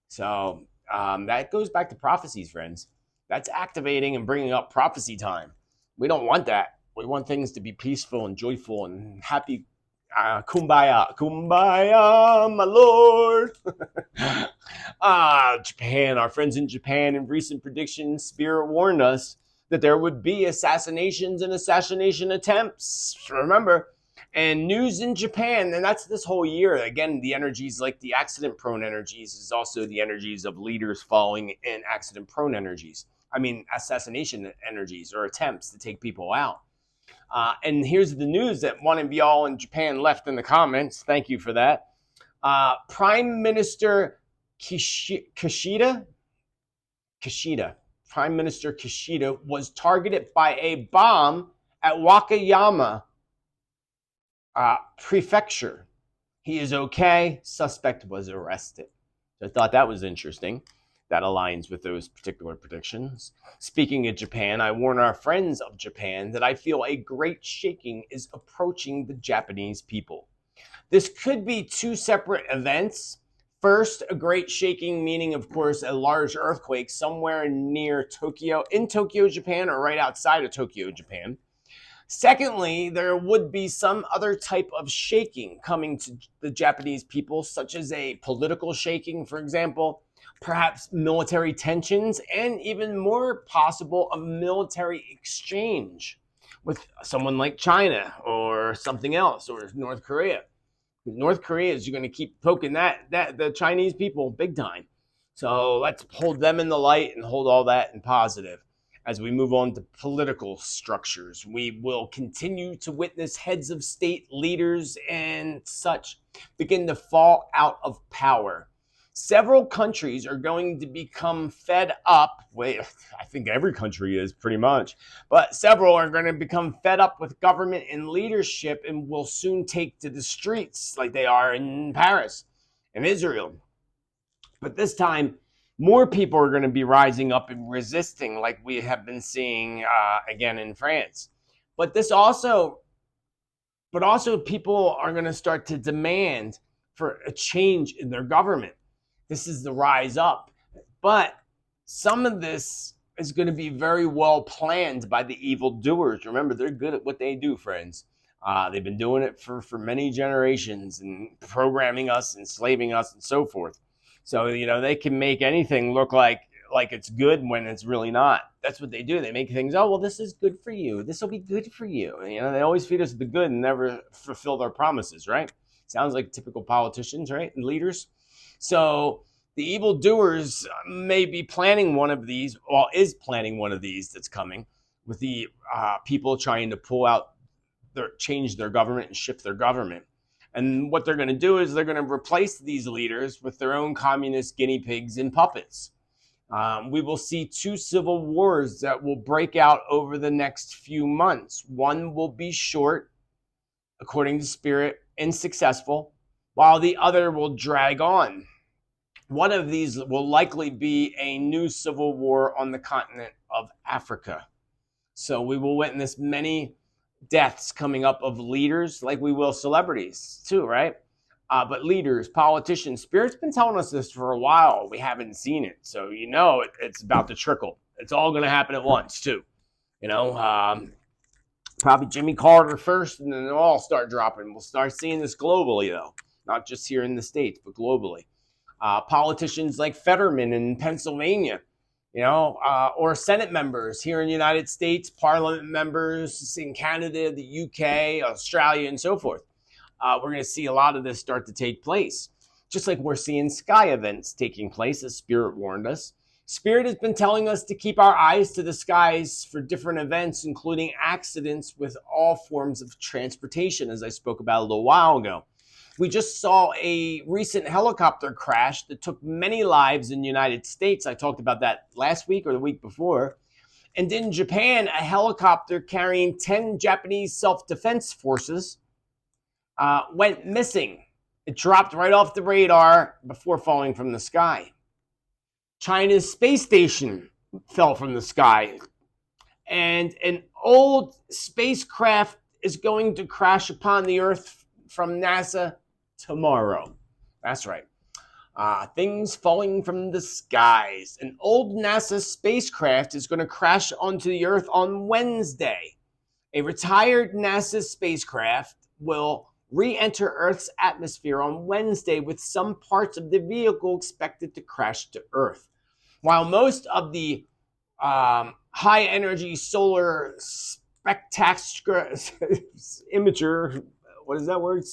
So that goes back to prophecies, friends. That's activating and bringing up prophecy time. We don't want that. We want things to be peaceful and joyful and happy. Kumbaya, kumbaya, my lord. Japan, our friends in Japan, in recent predictions, Spirit warned us that there would be assassinations and assassination attempts. Remember, and news in Japan, and that's this whole year. Again, the energies like the accident-prone energies is also the energies of leaders falling in accident-prone energies. I mean, assassination energies or attempts to take people out. And here's the news that one of y'all in Japan left in the comments. Thank you for that. Prime Minister Kishida, Prime Minister Kishida was targeted by a bomb at Wakayama Prefecture. He is okay. Suspect was arrested. So I thought that was interesting. That aligns with those particular predictions. Speaking of Japan, I warn our friends of Japan that I feel a great shaking is approaching the Japanese people. This could be two separate events. First, a great shaking, meaning, of course, a large earthquake somewhere near Tokyo, in Tokyo, Japan, or right outside of Tokyo, Japan. Secondly, there would be some other type of shaking coming to the Japanese people, such as a political shaking, for example, perhaps military tensions, and even more possible a military exchange with someone like China or something else, or North Korea. North Korea is going to keep poking that the Chinese people big time. So let's hold them in the light and hold all that in positive. As we move on to political structures, we will continue to witness heads of state, leaders, and such begin to fall out of power. Several countries are going to become fed up. Wait, I think every country is pretty much, but several are going to become fed up with government and leadership and will soon take to the streets like they are in Paris and Israel. But this time, more people are going to be rising up and resisting, like we have been seeing again in France. But also people are going to start to demand for a change in their government. This is the rise up. But some of this is going to be very well planned by the evildoers. Remember, they're good at what they do, friends. They've been doing it for many generations and programming us, enslaving us, and so forth. So, they can make anything look like it's good when it's really not. That's what they do. They make things, oh, well, this is good for you. This will be good for you. They always feed us the good and never fulfill their promises, right? Sounds like typical politicians, right? And leaders. So the evildoers may be planning one of these, or is planning one of these that's coming, with the people trying to change their government and shift their government. And what they're going to do is they're going to replace these leaders with their own communist guinea pigs and puppets. We will see two civil wars that will break out over the next few months. One will be short, according to Spirit, and successful, while the other will drag on. One of these will likely be a new civil war on the continent of Africa. So we will witness many deaths coming up of leaders, like we will celebrities too, right? But leaders, politicians, Spirit's been telling us this for a while. We haven't seen it. So it's about to trickle. It's all going to happen at once too. Probably Jimmy Carter first, and then they'll all start dropping. We'll start seeing this globally, though, not just here in the States, but globally. Politicians like Fetterman in Pennsylvania, or Senate members here in the United States, Parliament members in Canada, the UK, Australia, and so forth. We're going to see a lot of this start to take place, just like we're seeing sky events taking place, as Spirit warned us. Spirit has been telling us to keep our eyes to the skies for different events, including accidents with all forms of transportation, as I spoke about a little while ago. We just saw a recent helicopter crash that took many lives in the United States. I talked about that last week or the week before. And in Japan, a helicopter carrying 10 Japanese self-defense forces went missing. It dropped right off the radar before falling from the sky. China's space station fell from the sky. And an old spacecraft is going to crash upon the Earth from NASA tomorrow. That's right. Things falling from the skies. An old NASA spacecraft is going to crash onto the Earth on Wednesday. A retired NASA spacecraft will re-enter Earth's atmosphere on Wednesday, with some parts of the vehicle expected to crash to Earth. While most of the high energy solar spectacular imager. What is that word?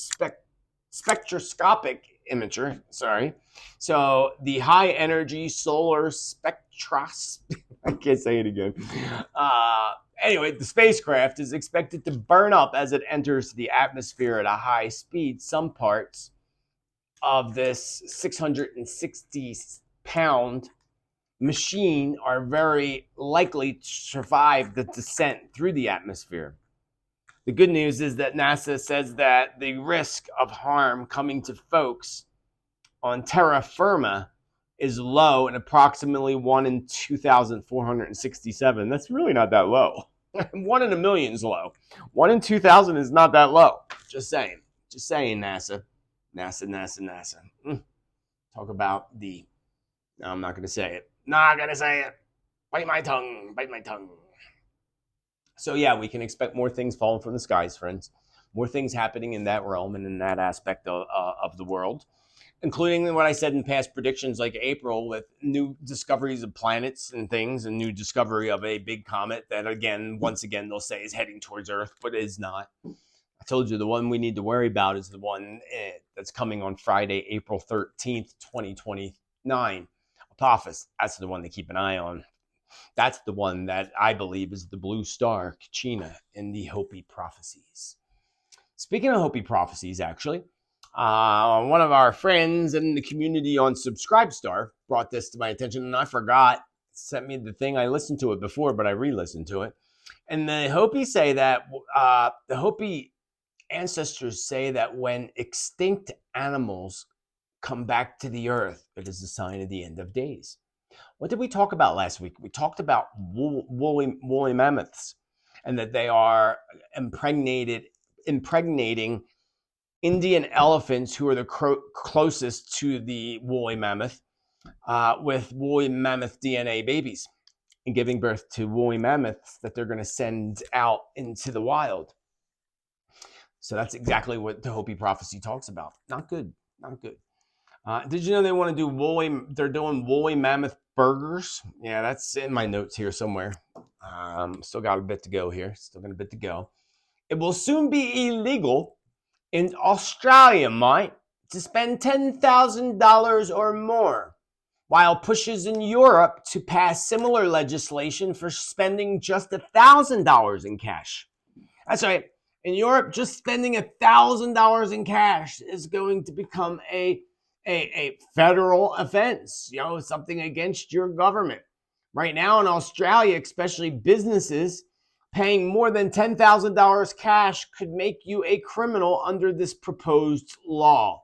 Spectroscopic imager. Sorry. So the high energy solar spectros. I can't say it again. Anyway, the spacecraft is expected to burn up as it enters the atmosphere at a high speed. Some parts of this 660-pound machine are very likely to survive the descent through the atmosphere. The good news is that NASA says that the risk of harm coming to folks on terra firma is low and approximately 1 in 2,467. That's really not that low. 1 in a million is low. 1 in 2,000 is not that low. Just saying. Just saying, NASA. NASA. Talk about the... No, I'm not going to say it. Not going to say it. Bite my tongue. So yeah, we can expect more things falling from the skies, friends. More things happening in that realm and in that aspect of the world, including what I said in past predictions like April with new discoveries of planets and things, and new discovery of a big comet that once again, they'll say is heading towards Earth, but is not. I told you the one we need to worry about is the one that's coming on Friday, April 13th, 2029. Apophis. That's the one to keep an eye on. That's the one that I believe is the blue star, Kachina, in the Hopi prophecies. Speaking of Hopi prophecies, actually, one of our friends in the community on Subscribestar brought this to my attention, and I forgot. Sent me the thing. I listened to it before, but I re-listened to it. And the Hopi say that, the Hopi ancestors say that when extinct animals come back to the earth, it is a sign of the end of days. What did we talk about last week? We talked about woolly mammoths, and that they are impregnating Indian elephants, who are the closest to the woolly mammoth, with woolly mammoth DNA babies, and giving birth to woolly mammoths that they're going to send out into the wild. So that's exactly what the Hopi prophecy talks about. Not good. Did you know they want to do they're doing woolly mammoth burgers? Yeah, that's in my notes here somewhere. Still got a bit to go here. It will soon be illegal in Australia, mate, to spend $10,000 or more, while pushes in Europe to pass similar legislation for spending just $1,000 in cash. That's right. In Europe, just spending $1,000 in cash is going to become a federal offense, something against your government. Right now in Australia, especially businesses, paying more than $10,000 cash could make you a criminal under this proposed law.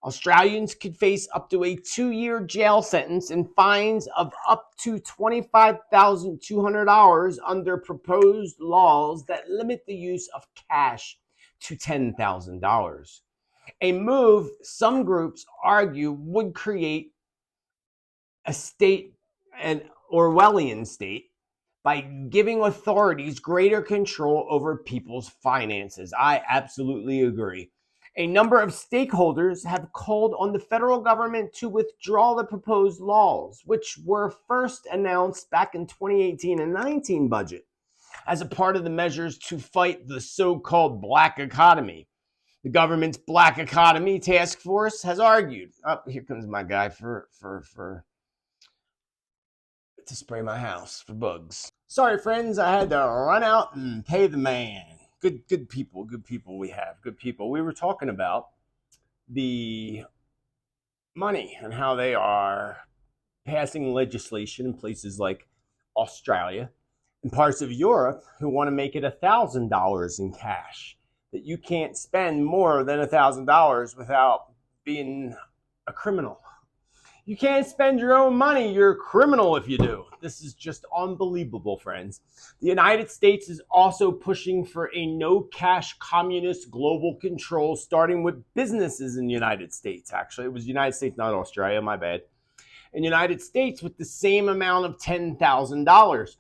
Australians could face up to a 2-year jail sentence and fines of up to $25,200 under proposed laws that limit the use of cash to $10,000. A move some groups argue would create a state, an Orwellian state, by giving authorities greater control over people's finances. I absolutely agree. A number of stakeholders have called on the federal government to withdraw the proposed laws, which were first announced back in 2018 and 19 budget, as a part of the measures to fight the so-called black economy. The government's Black Economy Task Force has argued. Oh, here comes my guy to spray my house for bugs. Sorry, friends, I had to run out and pay the man. Good people we have. Good people. We were talking about the money and how they are passing legislation in places like Australia and parts of Europe who want to make it $1,000 in cash. That you can't spend more than $1,000 without being a criminal. You can't spend your own money. You're a criminal if you do. This is just unbelievable, friends. The United States is also pushing for a no-cash communist global control, starting with businesses in the United States. Actually, it was United States, not Australia. My bad. In the United States, with the same amount of $10,000.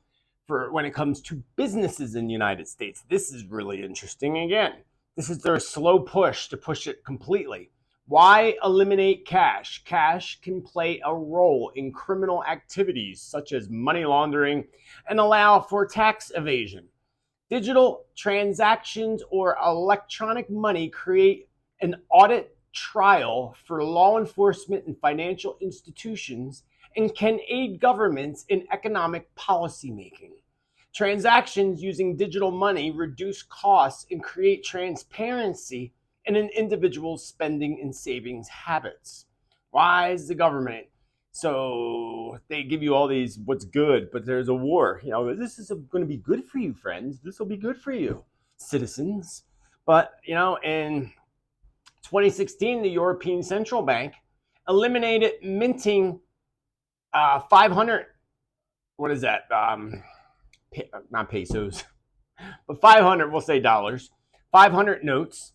For when it comes to businesses in the United States. This is really interesting. Again, this is their slow push to push it completely. Why eliminate cash? Cash can play a role in criminal activities such as money laundering and allow for tax evasion. Digital transactions or electronic money create an audit trail for law enforcement and financial institutions and can aid governments in economic policymaking. Transactions using digital money reduce costs and create transparency in an individual's spending and savings habits. Why is the government? So they give you all these what's good, but there's a war. This is going to be good for you, friends. This will be good for you, citizens. But, in 2016, the European Central Bank eliminated minting 500, what is that? Not pesos, but 500, we'll say dollars, 500 notes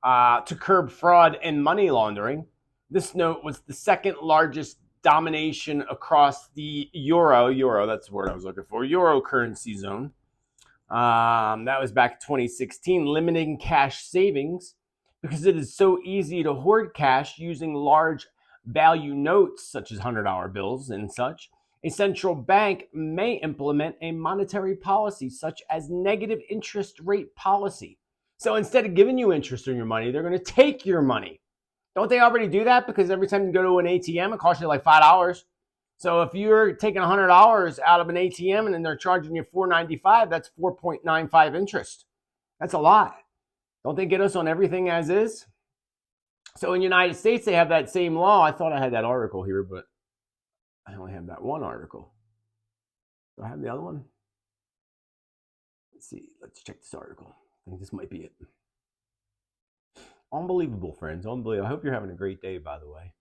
to curb fraud and money laundering. This note was the second largest domination across the euro, that's the word I was looking for, euro currency zone. That was back in 2016, limiting cash savings because it is so easy to hoard cash using large value notes such as $100 bills and such. A central bank may implement a monetary policy such as negative interest rate policy. So instead of giving you interest on your money, they're going to take your money. Don't they already do that? Because every time you go to an ATM, it costs you like $5. So if you're taking $100 out of an ATM and then they're charging you $4.95, that's 4.95 interest. That's a lot. Don't they get us on everything as is? So in the United States, they have that same law. I thought I had that article here, but I only have that one article. Do I have the other one? Let's see. Let's check this article. I think this might be it. Unbelievable, friends. Unbelievable. I hope you're having a great day, by the way.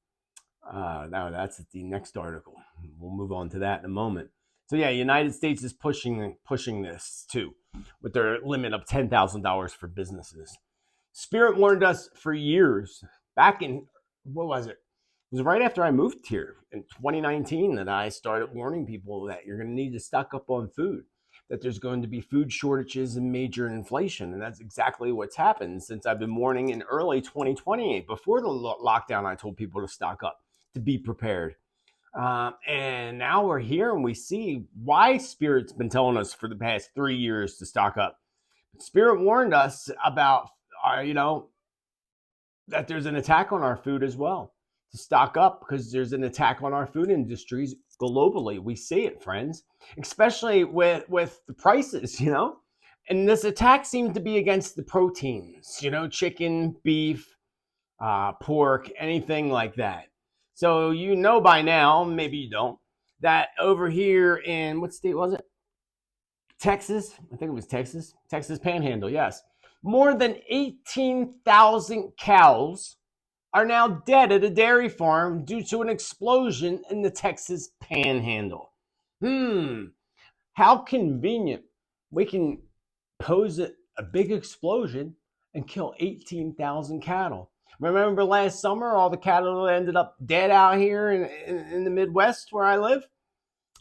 Now that's the next article. We'll move on to that in a moment. So yeah, United States is pushing this too, with their limit of $10,000 for businesses. Spirit warned us for years. Back in, what was it? It was right after I moved here in 2019 that I started warning people that you're going to need to stock up on food, that there's going to be food shortages and major inflation. And that's exactly what's happened since I've been warning in early 2020. Before the lockdown, I told people to stock up, to be prepared. And now we're here and we see why Spirit's been telling us for the past 3 years to stock up. Spirit warned us about, that there's an attack on our food as well. To stock up because there's an attack on our food industries globally. We see it, friends, especially with the prices, And this attack seems to be against the proteins, chicken, beef, pork, anything like that. So by now, maybe you don't, that over here in, what state was it? Texas. I think it was Texas. Texas Panhandle, yes. More than 18,000 cows are now dead at a dairy farm due to an explosion in the Texas Panhandle. How convenient. We can pose a big explosion and kill 18,000 cattle. Remember last summer, all the cattle ended up dead out here in the Midwest where I live?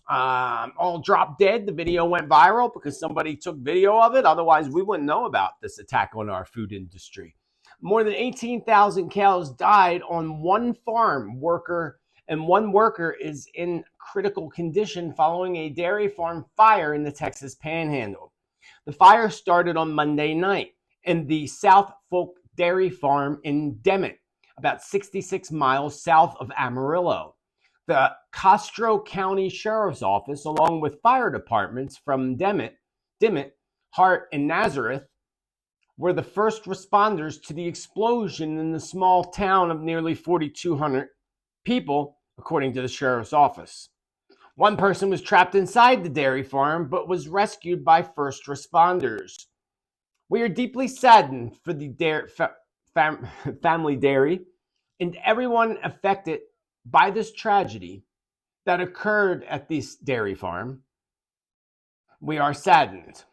All dropped dead. The video went viral because somebody took video of it. Otherwise, we wouldn't know about this attack on our food industry. More than 18,000 cows died on one farm worker, and one worker is in critical condition following a dairy farm fire in the Texas Panhandle. The fire started on Monday night in the South Folk Dairy Farm in Dimmitt, about 66 miles south of Amarillo. The Castro County Sheriff's Office, along with fire departments from Dimmitt, Hart, and Nazareth, were the first responders to the explosion in the small town of nearly 4,200 people, according to the sheriff's office. One person was trapped inside the dairy farm, but was rescued by first responders. We are deeply saddened for the family dairy and everyone affected by this tragedy that occurred at this dairy farm. We are saddened.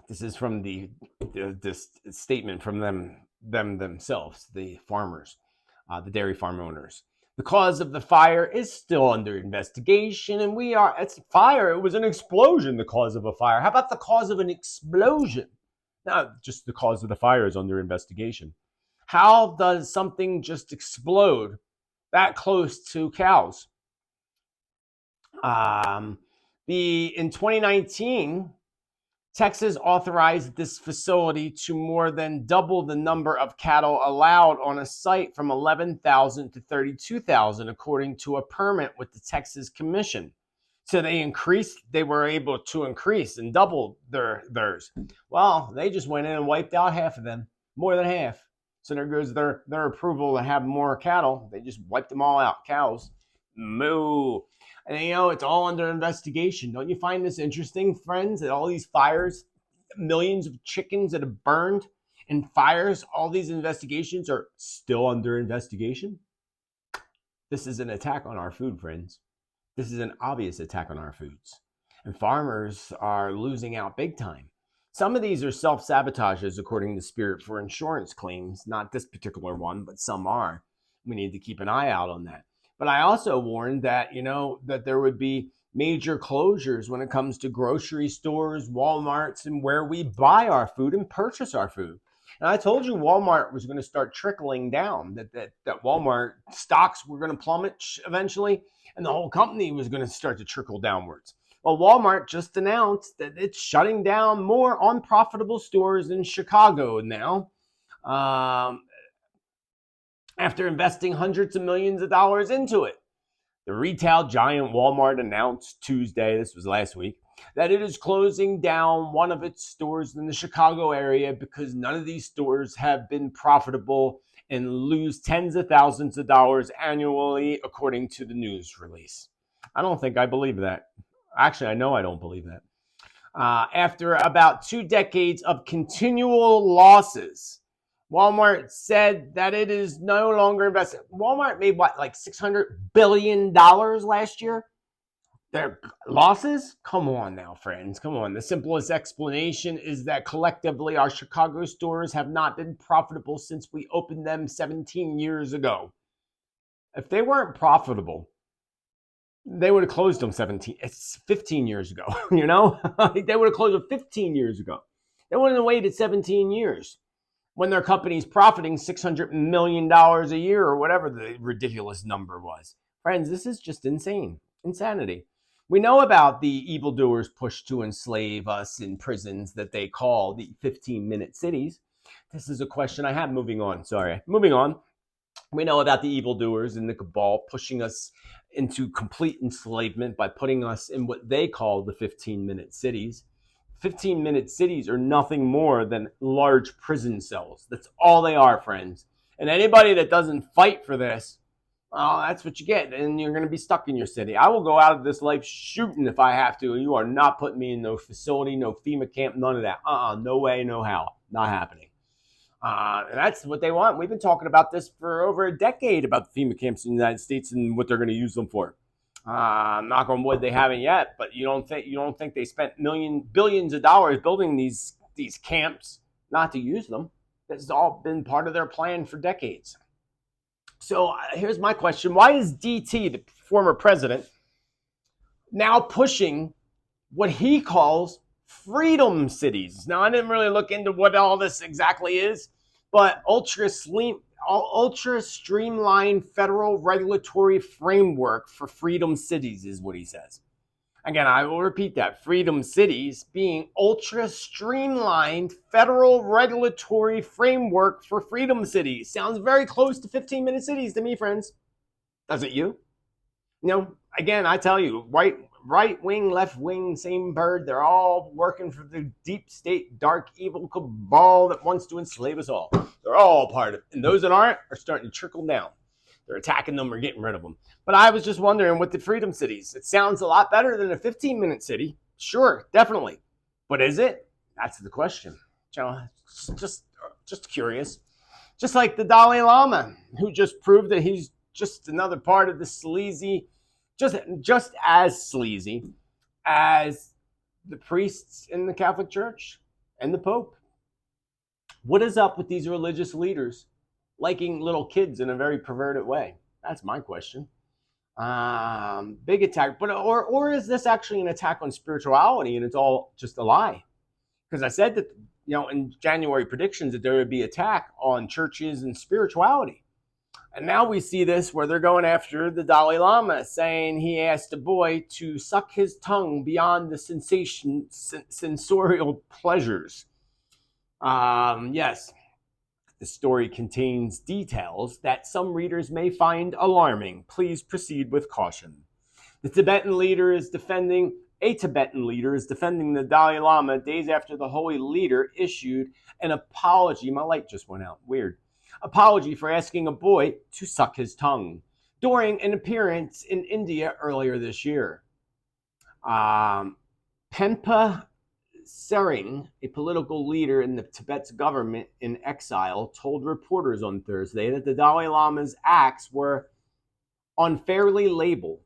This is from this statement from them themselves, the farmers, the dairy farm owners. The cause of the fire is still under investigation, and it's fire. It was an explosion, the cause of a fire. How about the cause of an explosion? No, just the cause of the fire is under investigation. How does something just explode that close to cows? In 2019, Texas authorized this facility to more than double the number of cattle allowed on a site from 11,000 to 32,000, according to a permit with the Texas Commission. So they were able to increase and double theirs. Well, they just went in and wiped out half of them, more than half. So there goes their approval to have more cattle. They just wiped them all out. Cows, moo. And it's all under investigation. Don't you find this interesting, friends, that all these fires, millions of chickens that have burned in fires, all these investigations are still under investigation? This is an attack on our food, friends. This is an obvious attack on our foods. And farmers are losing out big time. Some of these are self-sabotages, according to Spirit, for insurance claims. Not this particular one, but some are. We need to keep an eye out on that. But I also warned that, that there would be major closures when it comes to grocery stores, Walmarts, and where we buy our food and purchase our food. And I told you Walmart was going to start trickling down, that Walmart stocks were going to plummet eventually, and the whole company was going to start to trickle downwards. Well, Walmart just announced that it's shutting down more unprofitable stores in Chicago now, after investing hundreds of millions of dollars into it. The retail giant Walmart announced Tuesday, this was last week, that it is closing down one of its stores in the Chicago area because none of these stores have been profitable and lose tens of thousands of dollars annually, according to the news release. I don't think I believe that. Actually, I know I don't believe that. After about 2 decades of continual losses, Walmart said that it is no longer invested. Walmart made what, like $600 billion last year? Their losses? Come on now, friends. Come on. The simplest explanation is that collectively our Chicago stores have not been profitable since we opened them 17 years ago. If they weren't profitable, they would have closed them 15 years ago, They would have closed them 15 years ago. They wouldn't have waited 17 years when their company's profiting $600 million a year or whatever the ridiculous number was. Friends, this is just insanity. We know about the evildoers' push to enslave us in prisons that they call the 15-minute cities. This is a question I have. Moving on. We know about the evildoers and the cabal pushing us into complete enslavement by putting us in what they call the 15-minute cities. 15-minute cities are nothing more than large prison cells. That's all they are, friends. And anybody that doesn't fight for this, that's what you get. And you're going to be stuck in your city. I will go out of this life shooting if I have to. You are not putting me in no facility, no FEMA camp, none of that. No way, no how. Not happening. And that's what they want. We've been talking about this for over a decade, about the FEMA camps in the United States and what they're going to use them for. Knock on wood, they haven't yet. But you don't think they spent billions of dollars building these camps not to use them? This has all been part of their plan for decades. So here's my question: why is DT, the former president, now pushing what he calls freedom cities? Now, I didn't really look into what all this exactly is, but ultra streamlined federal regulatory framework for freedom cities is what he says. Again, I will repeat that. Freedom cities being ultra streamlined federal regulatory framework for freedom cities. Sounds very close to 15-minute cities to me, friends. Does it you? Again, I tell you, right wing, left wing, same bird. They're all working for the deep state, dark, evil cabal that wants to enslave us all. They're all part of it. And those that aren't are starting to trickle down. They're attacking them or getting rid of them. But I was just wondering, with the freedom cities, it sounds a lot better than a 15-minute city. Sure, definitely. But is it? That's the question. Just curious. Just like the Dalai Lama, who just proved that he's just another part of the sleazy, just as sleazy as the priests in the Catholic Church and the Pope. What is up with these religious leaders liking little kids in a very perverted way? That's my question. Big attack, but or is this actually an attack on spirituality and it's all just a lie? Because I said that in January predictions that there would be attack on churches and spirituality. And now we see this where they're going after the Dalai Lama, saying he asked a boy to suck his tongue beyond the sensorial pleasures. Yes, the story contains details that some readers may find alarming. Please proceed with caution. A Tibetan leader is defending the Dalai Lama days after the holy leader issued an apology. My light just went out. Weird. Apology for asking a boy to suck his tongue during an appearance in India earlier this year. Pempa Sering, a political leader in the Tibet's government in exile, told reporters on Thursday that the Dalai Lama's acts were unfairly labeled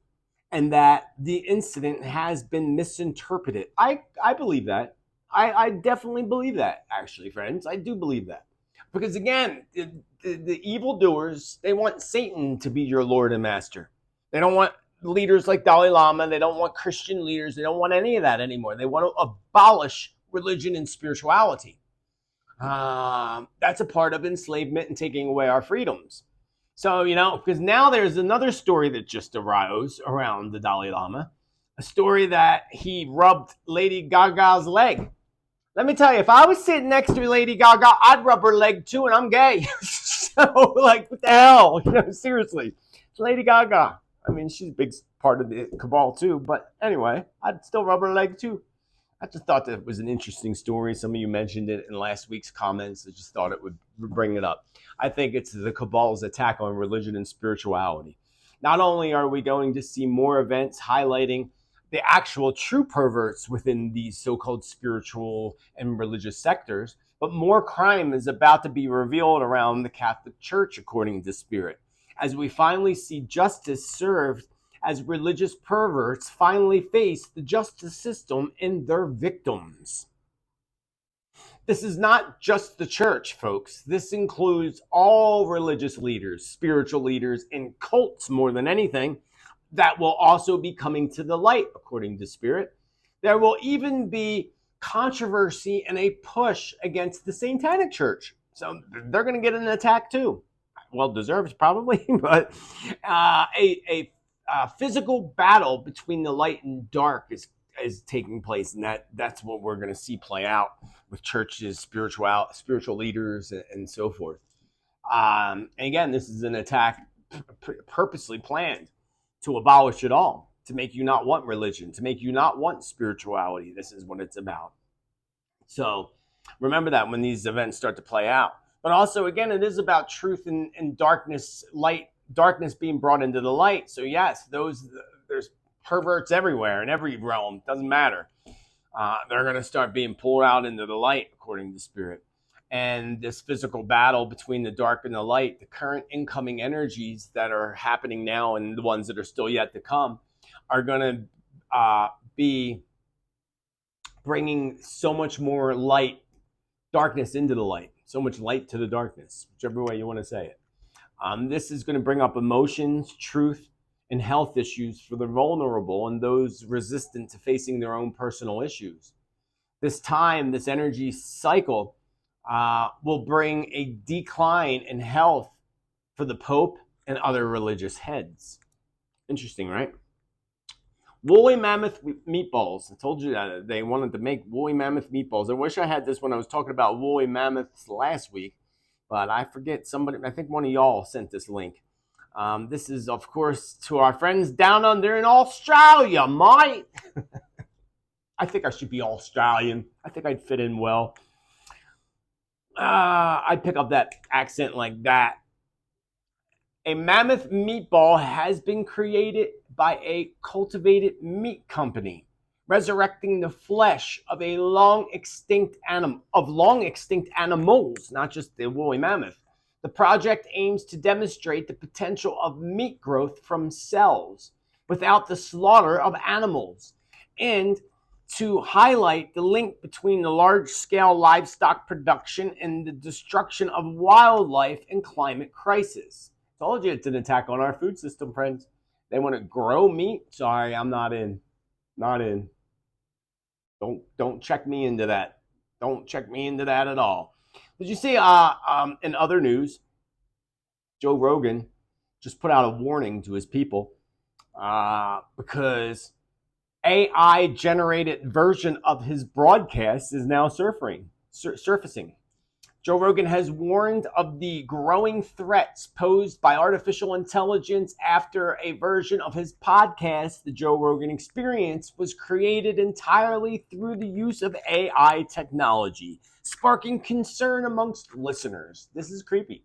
and that the incident has been misinterpreted. I believe that. I definitely believe that, actually, friends. I do believe that. Because again, the evildoers, they want Satan to be your Lord and Master. They don't want leaders like Dalai Lama. They don't want Christian leaders. They don't want any of that anymore. They want to abolish religion and spirituality. That's a part of enslavement and taking away our freedoms. So, because now there's another story that just arose around the Dalai Lama, a story that he rubbed Lady Gaga's leg. Let me tell you, if I was sitting next to Lady Gaga, I'd rub her leg too, and I'm gay. So, what the hell? Seriously. It's Lady Gaga. I mean, she's a big part of the cabal too, but anyway, I'd still rub her leg too. I just thought that was an interesting story. Some of you mentioned it in last week's comments. I just thought it would bring it up. I think it's the cabal's attack on religion and spirituality. Not only are we going to see more events highlighting the actual true perverts within these so-called spiritual and religious sectors, but more crime is about to be revealed around the Catholic Church, according to Spirit, as we finally see justice served as religious perverts finally face the justice system and their victims. This is not just the church, folks. This includes all religious leaders, spiritual leaders, and cults more than anything that will also be coming to the light, according to Spirit. There will even be controversy and a push against the Satanic Church. So they're going to get an attack too. Well deserved, probably, but a physical battle between the light and dark is taking place, and that's what we're going to see play out with churches, spiritual leaders, and so forth. And again, this is an attack purposely planned to abolish it all, to make you not want religion, to make you not want spirituality. This is what it's about. So remember that when these events start to play out. But also, again, it is about truth and darkness, darkness being brought into the light. So yes, there's perverts everywhere in every realm. Doesn't matter. They're going to start being pulled out into the light, according to Spirit. And this physical battle between the dark and the light, the current incoming energies that are happening now and the ones that are still yet to come, are going to be bringing so much more darkness into the light, so much light to the darkness, whichever way you want to say it. This is going to bring up emotions, truth, and health issues for the vulnerable and those resistant to facing their own personal issues. This energy cycle will bring a decline in health for the Pope and other religious heads. Interesting, right? Woolly mammoth meatballs. I told you that they wanted to make woolly mammoth meatballs. I wish I had this when I was talking about woolly mammoths last week, but I forget I think one of y'all sent this link. This is, of course, to our friends down under in Australia, mate. I think I should be Australian. I think I'd fit in well. I'd pick up that accent like that. A mammoth meatball has been created by a cultivated meat company, resurrecting the flesh of long extinct animals, not just the woolly mammoth. The project aims to demonstrate the potential of meat growth from cells without the slaughter of animals, and to highlight the link between the large-scale livestock production and the destruction of wildlife and climate crisis. I told you it's an attack on our food system, friends. They want to grow meat. Sorry, I'm not in. Not in. Don't check me into that. Don't check me into that at all. Did you see in other news, Joe Rogan just put out a warning to his people because AI generated version of his broadcast is now surfacing. Joe Rogan has warned of the growing threats posed by artificial intelligence after a version of his podcast, The Joe Rogan Experience, was created entirely through the use of AI technology, sparking concern amongst listeners. This is creepy.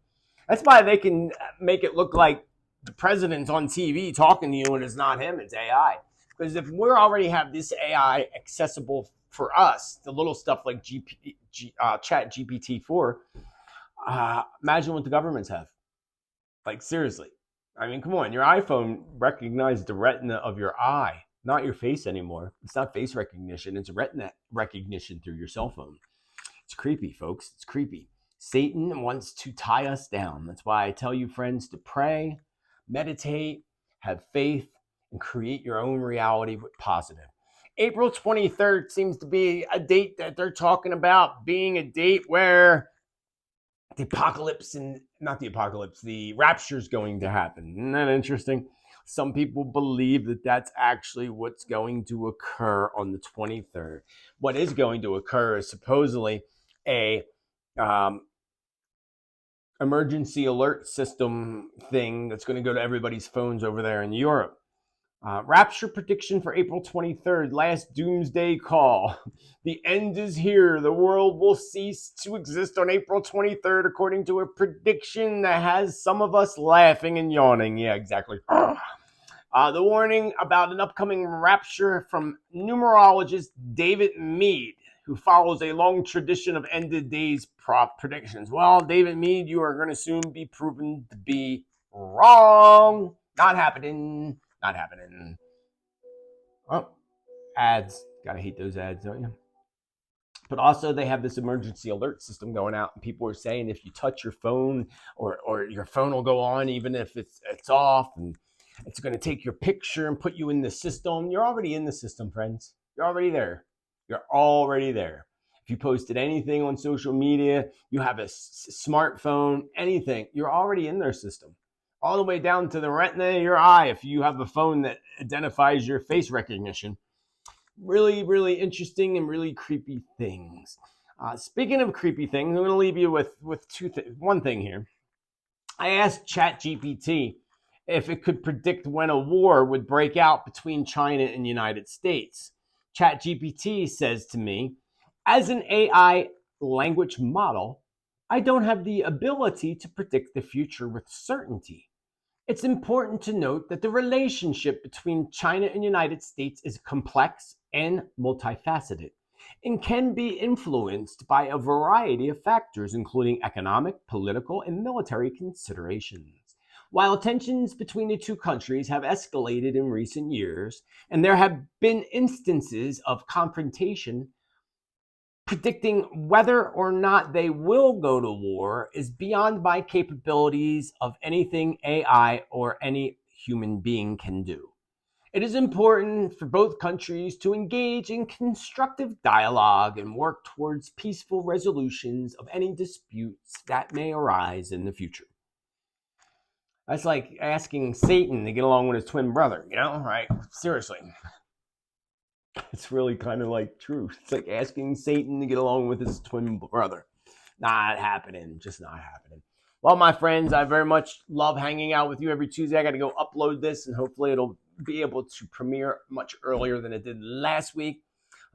That's why they can make it look like the president's on TV talking to you and it's not him, it's AI. Because if we already have this AI accessible for us, the little stuff like Chat GPT-4, imagine what the governments have. Like, seriously. I mean, come on. Your iPhone recognized the retina of your eye, not your face anymore. It's not face recognition. It's retina recognition through your cell phone. It's creepy, folks. It's creepy. Satan wants to tie us down. That's why I tell you, friends, to pray, meditate, have faith, and create your own reality with positive. April 23rd seems to be a date that they're talking about being a date where the rapture is going to happen. Isn't that interesting? Some people believe that that's actually what's going to occur on the 23rd. What is going to occur is supposedly a emergency alert system thing that's going to go to everybody's phones over there in Europe. Rapture prediction for April 23rd, last doomsday call. The end is here. The world will cease to exist on April 23rd, according to a prediction that has some of us laughing and yawning. Yeah, exactly. The warning about an upcoming rapture from numerologist David Mead, who follows a long tradition of ended days predictions. Well, David Mead, you are going to soon be proven to be wrong. Not happening. Not happening. Oh, ads. Gotta hate those ads, don't you? But also they have this emergency alert system going out, and people are saying if you touch your phone or your phone will go on even if it's off, and it's going to take your picture and put you in the system. You're already in the system, friends. You're already there. You're already there. If you posted anything on social media, you have a smartphone, anything, you're already in their system. All the way down to the retina of your eye if you have a phone that identifies your face recognition. Really, really interesting and really creepy things. Speaking of creepy things, I'm going to leave you with one thing here. I asked ChatGPT if it could predict when a war would break out between China and the United States. ChatGPT says to me, as an AI language model, I don't have the ability to predict the future with certainty. It's important to note that the relationship between China and the United States is complex and multifaceted and can be influenced by a variety of factors, including economic, political, and military considerations. While tensions between the two countries have escalated in recent years, and there have been instances of confrontation, predicting whether or not they will go to war is beyond my capabilities of anything AI or any human being can do. It is important for both countries to engage in constructive dialogue and work towards peaceful resolutions of any disputes that may arise in the future. That's like asking Satan to get along with his twin brother, right? Seriously. It's really kind of like true. It's like asking Satan to get along with his twin brother. Not happening. Just not happening. Well, my friends, I very much love hanging out with you every Tuesday. I got to go upload this, and hopefully it'll be able to premiere much earlier than it did last week.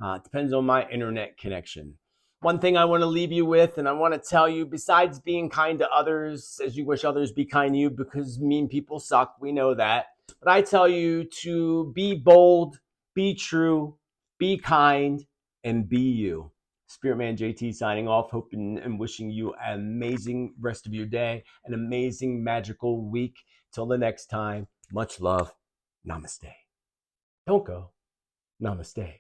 It depends on my internet connection. One thing I want to leave you with, and I want to tell you, besides being kind to others as you wish others be kind to you, because mean people suck, we know that. But I tell you to be bold, be true, be kind, and be you. Spiritman JT signing off, hoping and wishing you an amazing rest of your day, an amazing magical week. Till the next time, much love. Namaste. Don't go. Namaste.